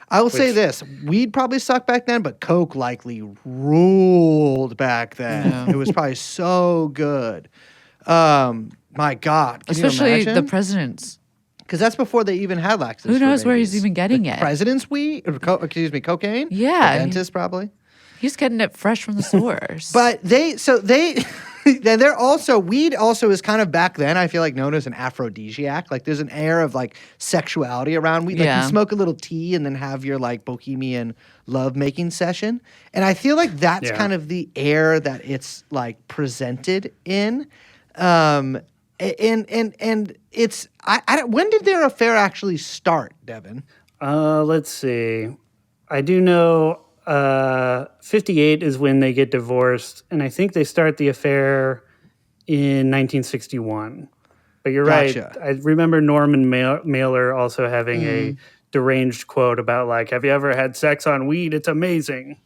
I will say this: weed probably sucked back then, but coke likely ruled back then. Yeah. It was probably so good. My God, can Especially you the imagine? president's. Because that's before they even had laxatives. Who for knows where he's babies. even getting The it? President's weed, or cocaine. Yeah, The dentist probably. He's getting it fresh from the source. But they're also, weed also is kind of back then, I feel like, known as an aphrodisiac. Like there's an air of like sexuality around weed. Like Yeah. you smoke a little tea and then have your like bohemian lovemaking session. And I feel like that's Yeah. kind of the air that it's like presented in. And it's, when did their affair actually start, Devin? Let's see. I do know 58 is when they get divorced, and I think they start the affair in 1961. But you're Gotcha. right. I remember Norman Mailer also having a deranged quote about like, "Have you ever had sex on weed? It's amazing."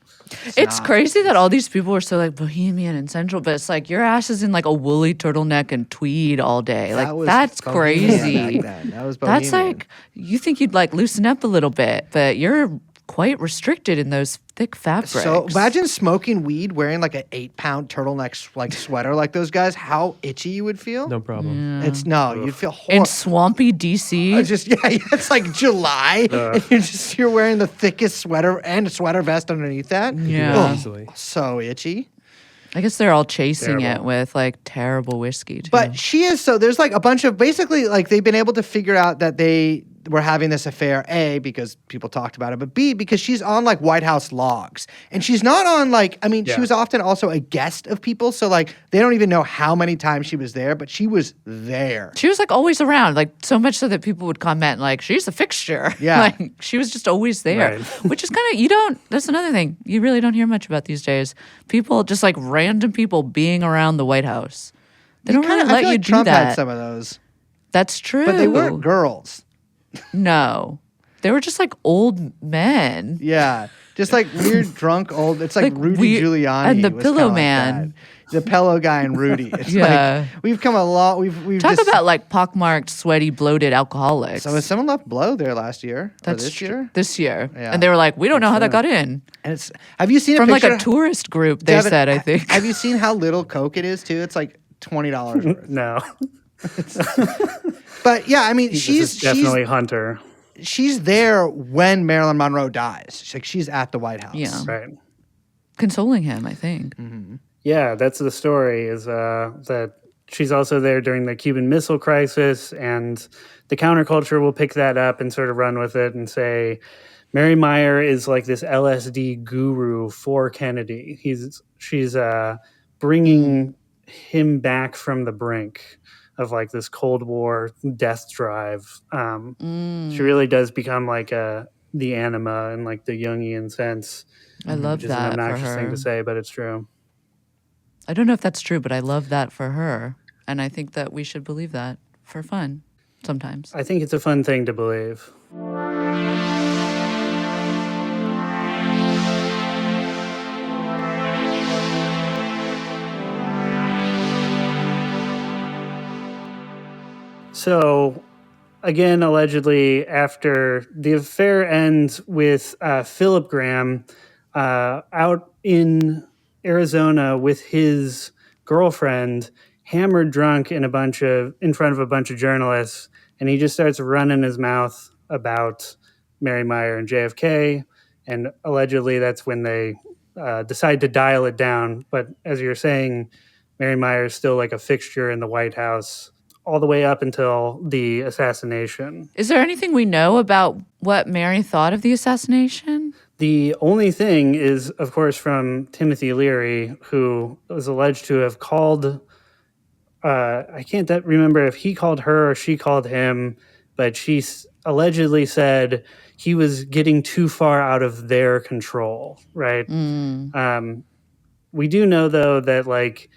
it's crazy that all these people are so like bohemian and sensual, but it's like your ass is in like a woolly turtleneck and tweed all day. That Like was that's bohemian crazy. back then. That was That's bohemian. like you think you'd like loosen up a little bit, but you're quite restricted in those thick fabrics. So imagine smoking weed wearing like an 8-pound turtleneck like sweater like those guys. How itchy you would feel? No problem. It's you'd feel in horrible. swampy DC. It's like July, and you're wearing the thickest sweater and a sweater vest underneath that. Yeah. Oh, Easily. so itchy. I guess they're all chasing it Terrible. with like terrible whiskey too. But she is there's like a bunch of basically like they've been able to figure out that they were having this affair, A, because people talked about it, but B, because she's on like White House logs. And she's not on like, I mean, she Yeah. was often also a guest of people. So like they don't even know how many times she was there, but she was there. she was like always around, like so much so that people would comment like she's a fixture. Yeah. Like she was just always there. Right. Which is kind of that's another thing. You really don't hear much about these days. People just like random people being around the White House. They don't really I let feel you like do Trump had that. some of those, That's true. but they weren't girls. No. They were just like old men. Yeah. Just like weird, drunk, old. It's like, Like Rudy Giuliani. and the was pillow kinda like man. that. The pillow guy and Rudy. It's Yeah. like we've come a long. We've Talk just, about like pockmarked, sweaty, bloated alcoholics. So has someone left blow there last year? Or this true. year? This year. Yeah. And they were like, we don't know how that got in. And it's. Have you seen From a like picture? a tourist group, they Devin, said, I think. Have you seen how little Coke it is too? It's like $20 worth. No, But yeah, I mean, this is definitely Hunter. she's there when Marilyn Monroe dies. She's at the White House. Yeah. Right. Consoling him, I think. Yeah, that's the story. Is that she's also there during the Cuban Missile Crisis, and the counterculture will pick that up and sort of run with it and say, Mary Meyer is like this LSD guru for Kennedy. She's bringing him back from the brink of like this Cold War death drive. She really does become like the anima in like the Jungian sense. I love Which is an that for obnoxious thing her. to say, but it's true. I don't know if that's true, but I love that for her. And I think that we should believe that for fun sometimes. I think it's a fun thing to believe. So, again, allegedly, after the affair ends with Philip Graham out in Arizona with his girlfriend, hammered drunk in front of a bunch of journalists, and he just starts running his mouth about Mary Meyer and JFK. And allegedly, that's when they decide to dial it down. But as you're saying, Mary Meyer is still like a fixture in the White House all the way up until the assassination. Is there anything we know about what Mary thought of the assassination? The only thing is, of course, from Timothy Leary, who was alleged to have called, I can't remember if he called her or she called him, but she allegedly said he was getting too far out of their control, right? We do know, though, that like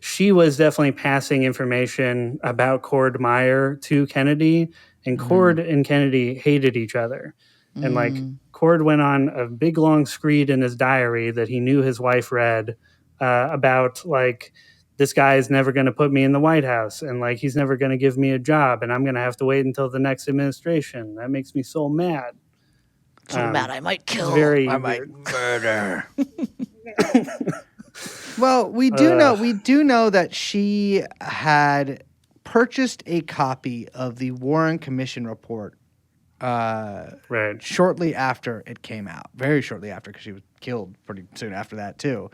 she was definitely passing information about Cord Meyer to Kennedy, and Cord and Kennedy hated each other. And like Cord went on a big long screed in his diary that he knew his wife read about like, this guy is never going to put me in the White House, and like he's never going to give me a job, and I'm going to have to wait until the next administration. That makes me so mad. So mad I might kill. Very I might weird. murder. Well, we do know that she had purchased a copy of the Warren Commission report Right. shortly after it came out, very shortly after, because she was killed pretty soon after that too.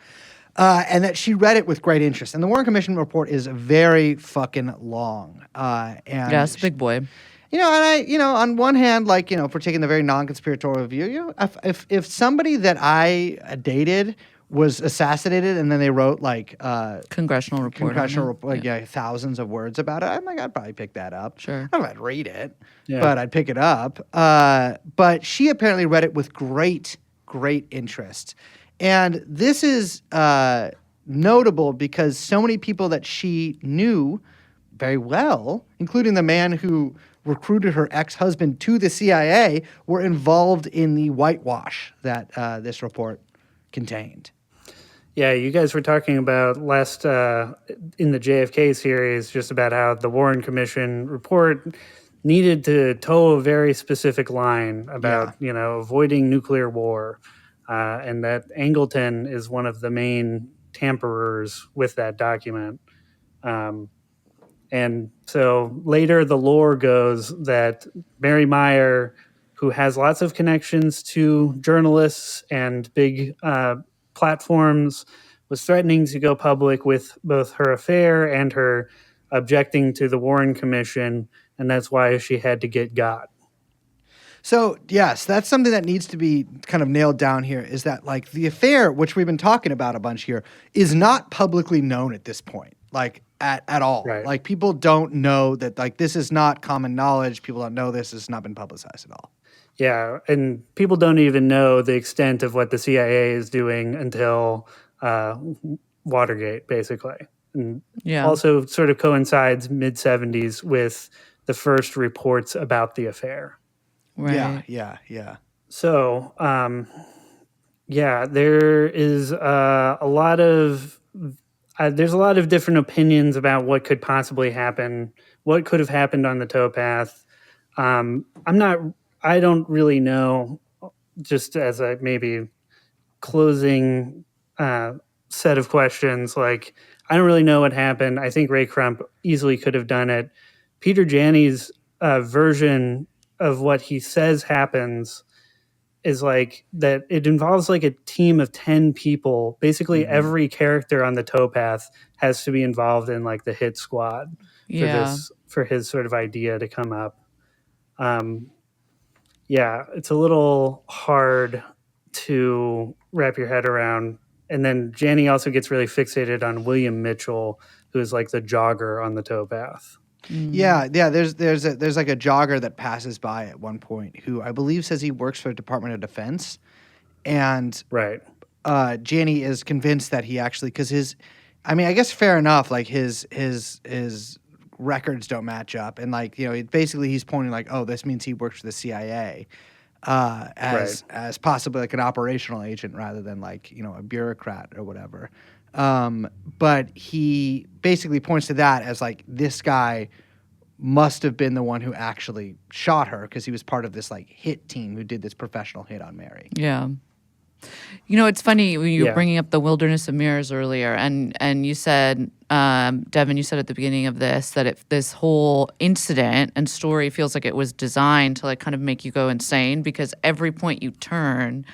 And that she read it with great interest. And the Warren Commission report is very fucking long. And Yes, big boy. on one hand, like, if we're taking the very non-conspiratorial view, if somebody that I dated was assassinated and then they wrote like Congressional report. thousands of words about it, I'm like, I'd probably pick that up. Sure. I don't know if I'd read it, Yeah. but I'd pick it up. But she apparently read it with great interest. And this is notable because so many people that she knew very well, including the man who recruited her ex-husband to the CIA, were involved in the whitewash that this report contained. Yeah, you guys were talking about last in the JFK series just about how the Warren Commission report needed to toe a very specific line about avoiding nuclear war, and that Angleton is one of the main tamperers with that document. And so later the lore goes that Mary Meyer, who has lots of connections to journalists and big platforms, was threatening to go public with both her affair and her objecting to the Warren Commission, and that's why she had to get got. So, yes, that's something that needs to be kind of nailed down here, is that like the affair, which we've been talking about a bunch here, is not publicly known at this point, like at all. Right. Like people don't know that, like, this is not common knowledge. People don't know this. It's not been publicized at all. Yeah, and people don't even know the extent of what the CIA is doing until Watergate, basically. And Yeah. also sort of coincides mid-70s with the first reports about the affair. Right. Yeah. So, there is a lot of there's a lot of different opinions about what could possibly happen, what could have happened on the towpath. I don't really know. Just as a maybe closing set of questions, like I don't really know what happened. I think Ray Crump easily could have done it. Peter Janney's version of what he says happens is like that it involves like a team of 10 people. Basically every character on the towpath has to be involved in like the hit squad for his sort of idea to come up. It's a little hard to wrap your head around. And then Janney also gets really fixated on William Mitchell, who is like the jogger on the towpath. Yeah. There's like a jogger that passes by at one point who I believe says he works for the Department of Defense, and Right. Janney is convinced that he actually, because I guess fair enough. Like his records don't match up, and like basically he's pointing like, oh, this means he works for the CIA, as possibly like an operational agent rather than like a bureaucrat or whatever. But he basically points to that as like this guy must have been the one who actually shot her because he was part of this like hit team who did this professional hit on Mary. Yeah. It's funny when you were bringing up the Wilderness of Mirrors earlier, and you said, Devin, you said at the beginning of this that this whole incident and story feels like it was designed to like kind of make you go insane because every point you turn,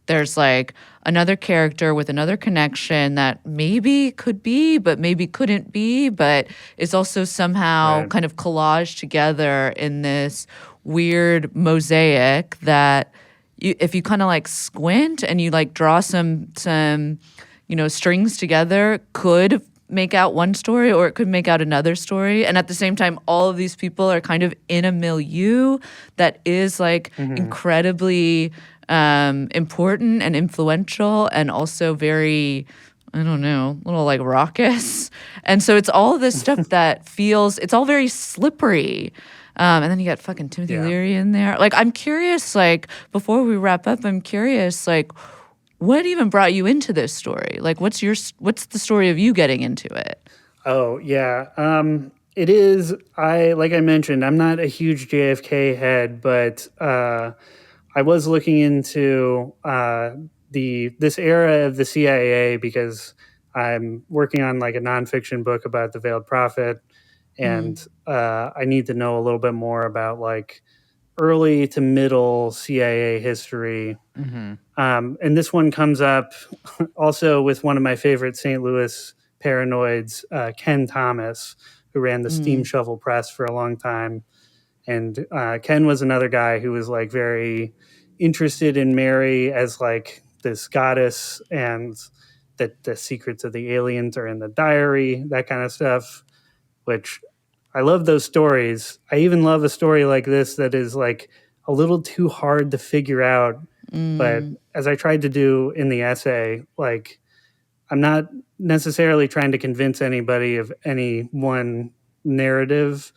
there's like another character with another connection that maybe could be, but maybe couldn't be, but is also somehow kind of collaged together in this weird mosaic that if you kind of like squint and you like draw some strings together, could make out one story or it could make out another story. And at the same time, all of these people are kind of in a milieu that is like incredibly important and influential and also very I don't know, a little like raucous. And so it's all this stuff that feels, it's all very slippery. And then you got fucking Timothy Leary in there. Like, I'm curious, like, before we wrap up, I'm curious, like, what even brought you into this story? Like, what's the story of you getting into it? Oh, yeah. It is, like I mentioned, I'm not a huge JFK head, but I was looking into this era of the CIA because I'm working on like a nonfiction book about the Veiled Prophet, and I need to know a little bit more about like early to middle CIA history. And this one comes up also with one of my favorite St. Louis paranoids, Ken Thomas, who ran the Steam Shovel Press for a long time. And Ken was another guy who was like very interested in Mary as like this goddess, and that the secrets of the aliens are in the diary, that kind of stuff, which I love those stories. I even love a story like this that is like a little too hard to figure out. But as I tried to do in the essay, like, I'm not necessarily trying to convince anybody of any one narrative,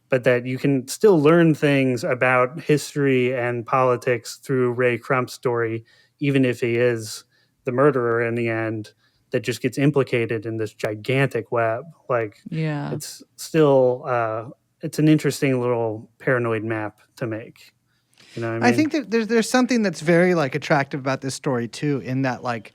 but that you can still learn things about history and politics through Ray Crump's story, even if he is the murderer in the end, that just gets implicated in this gigantic web. Like, it's still, it's an interesting little paranoid map to make. You know what I mean? I think that there's something that's very like attractive about this story too, in that like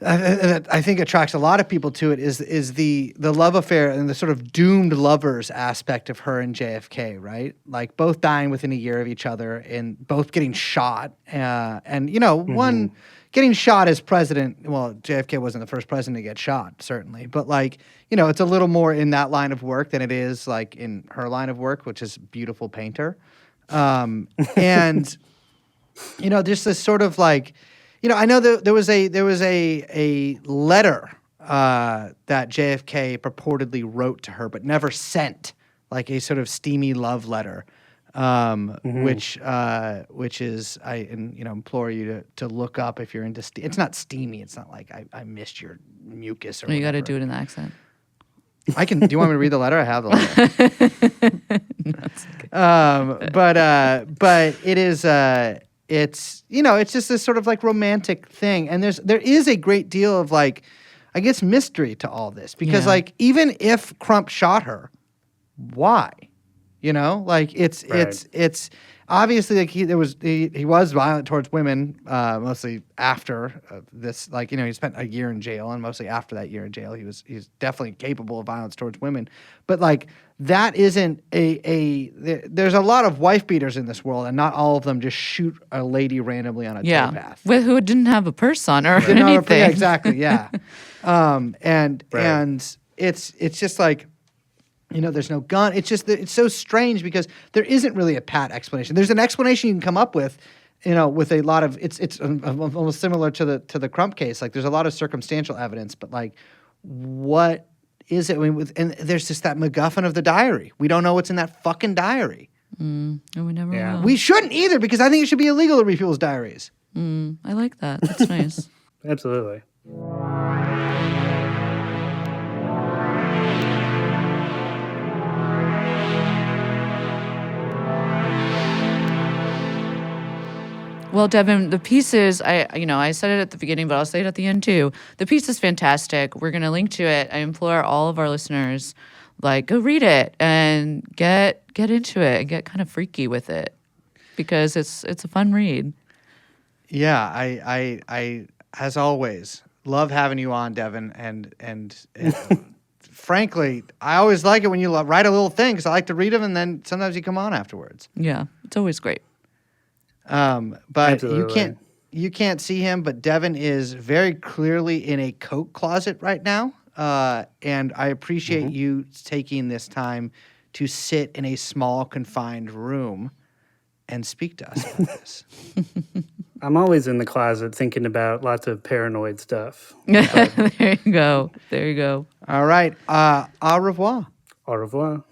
I think attracts a lot of people to it is the love affair and the sort of doomed lovers aspect of her and JFK, right? Like both dying within a year of each other and both getting shot, and you know one getting shot as president. Well, JFK wasn't the first president to get shot, certainly, but like you know it's a little more in that line of work than it is like in her line of work, which is beautiful painter. And you know, just this sort of like, you know, I know there was a letter that JFK purportedly wrote to her, but never sent, like a sort of steamy love letter, which is you know implore you to look up if you're into. It's not steamy. It's not like I missed your mucus or. You got to whatever. do it in the accent. I can. Do you want me to read the letter? I have the letter. But it is. It's you know. It's just this sort of like romantic thing, and there is a great deal of like, I guess, mystery to all this because like even if Crump shot her, why? You know, like it's obviously like he was violent towards women, mostly after this. Like you know, he spent a year in jail, and mostly after that year in jail, he's definitely capable of violence towards women. But like that isn't there's a lot of wife beaters in this world, and not all of them just shoot a lady randomly on a towpath. Who didn't have a purse on her or Didn't have a- anything. yeah, exactly, yeah. And it's just like. You know, there's no gun. It's just that it's so strange because there isn't really a pat explanation. There's an explanation you can come up with, you know, with a lot of it's almost similar to the Crump case. Like there's a lot of circumstantial evidence, but like, what is it? I mean, and there's just that MacGuffin of the diary. We don't know what's in that fucking diary. No, we never will. We shouldn't either because I think it should be illegal to read people's diaries. I like that. That's nice. Absolutely. Well, Devin, the piece is, I said it at the beginning, but I'll say it at the end too. The piece is fantastic. We're going to link to it. I implore all of our listeners, like, go read it and get into it and get kind of freaky with it because it's a fun read. Yeah, I as always love having you on, Devin, and frankly, I always like it when you write a little thing because I like to read them, and then sometimes you come on afterwards. Yeah, it's always great. But Absolutely. you can't see him, but Devin is very clearly in a coat closet right now. And I appreciate you taking this time to sit in a small confined room and speak to us about this. I'm always in the closet thinking about lots of paranoid stuff. There you go. There you go. All right. Au revoir. Au revoir.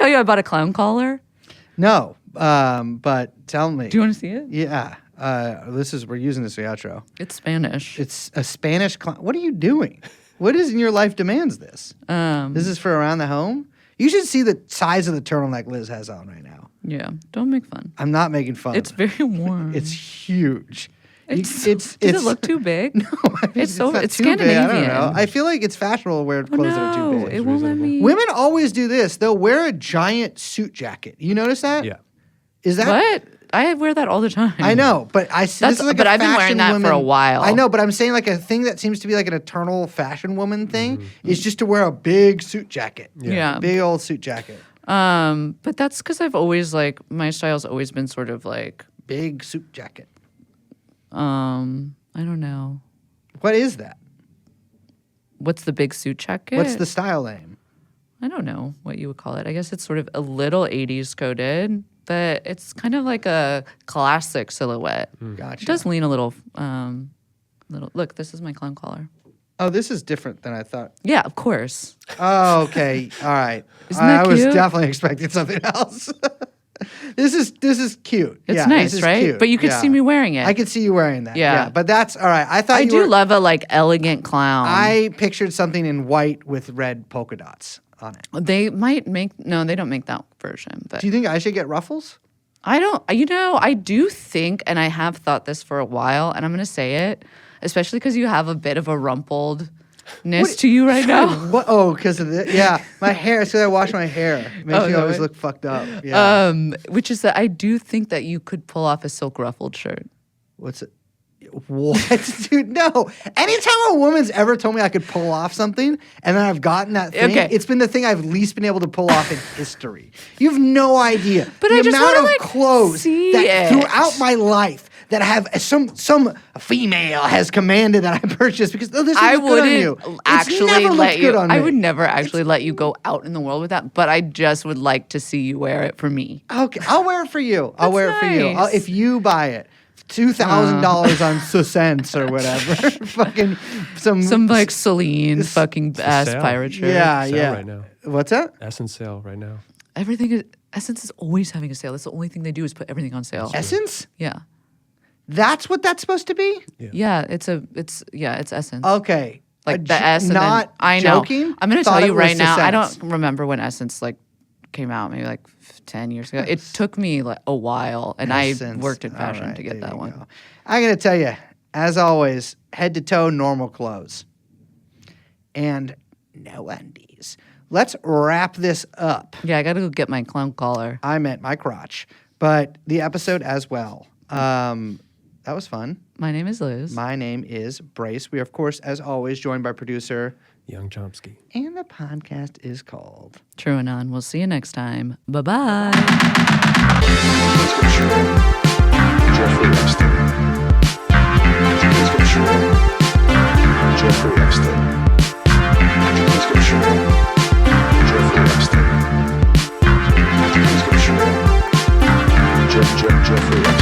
tell you I bought a clown collar? No, but tell me. Do you want to see it? Yeah. We're using this for the outro. It's Spanish. It's a Spanish clown. What are you doing? What is in your life demands this? This is for around the home? You should see the size of the turtleneck Liz has on right now. Yeah, don't make fun. I'm not making fun. It's very warm. It's huge. Does it look too big? No, It's not it's too big. Scandinavian. I don't know. I feel like it's fashionable to wear clothes that are too No, big. it won't let me. Women always do this. They'll wear a giant suit jacket. You notice that? Yeah. Is that What? I wear that all the time. I know, but this is like but a I've been wearing fashion that for a woman- while. I know, but I'm saying like a thing that seems to be like an eternal fashion woman thing is just to wear a big suit jacket. Yeah. Big old suit jacket. But that's because I've always my style's always been sort of like, Big suit jacket. I don't know. What is that? What's the big suit jacket? What's the style name? I don't know what you would call it. I guess it's sort of a little 80s coded, but it's kind of like a classic silhouette. Gotcha. It does lean a little. Look, this is my clown collar. Oh, this is different than I thought. Yeah, of course. Oh, okay. All right. Isn't that I was cute? definitely expecting something else. This is cute. It's Yeah, nice, this is right? cute. But you could Yeah. see me wearing it. I could see you wearing that. Yeah. But that's all right. I thought I you do were, love a elegant clown. I pictured something in white with red polka dots on it. They might make they don't make that version, but Do you think I should get ruffles? I don't. I do think, and I have thought this for a while, and I'm going to say it, especially because you have a bit of a rumpledness to you right now. What? Oh, because of the yeah, my hair. It's because I wash my hair. It makes Oh, me no always way. look fucked up. Yeah. Which is that I do think that you could pull off a silk ruffled shirt. What's it? What, dude? No. Anytime a woman's ever told me I could pull off something, and then I've gotten that thing, Okay. it's been the thing I've least been able to pull off in history. You have no idea. But the I just amount wanna, of clothes see that it. throughout my life that have some female has commanded that I purchased because this would I look good on you. wouldn't It's actually never looked let you. good on I me. would never actually let you go out in the world with that. But I just would like to see you wear it for me. Okay, I'll wear it for you. I'll wear it for you. nice. If you buy it. $2,000 on Sussense or whatever. Fucking some Celine fucking ass sale. pirate shirt. Yeah, Sale yeah. right now. What's that? Essence sale right now. Everything is Essence is always having a sale. That's the only thing they do is put everything on sale. Essence? Yeah. That's what that's supposed to be? Yeah, it's Essence. Okay. Like the S and not then, I know. joking. I'm gonna Thought tell it you was right now. I Sussense. don't remember when Essence came out. Maybe 10 years ago. It took me a while, and Essence. I worked in All fashion right, to get there that you one. go. I'm gonna tell you, as always, head to toe normal clothes. And no undies. Let's wrap this up. Yeah, I gotta go get my clown collar. I meant my crotch. But the episode as well. That was fun. My name is Liz. My name is Brace. We are, of course, as always, joined by producer. Young Chomsky. And the podcast is called TrueAnon. We'll see you next time. Bye-bye. Let's go show Jeffrey Epstein. Let's go show Jeffrey Epstein. Let's go show Jeffrey Epstein. Let's go show Jeffrey Epstein.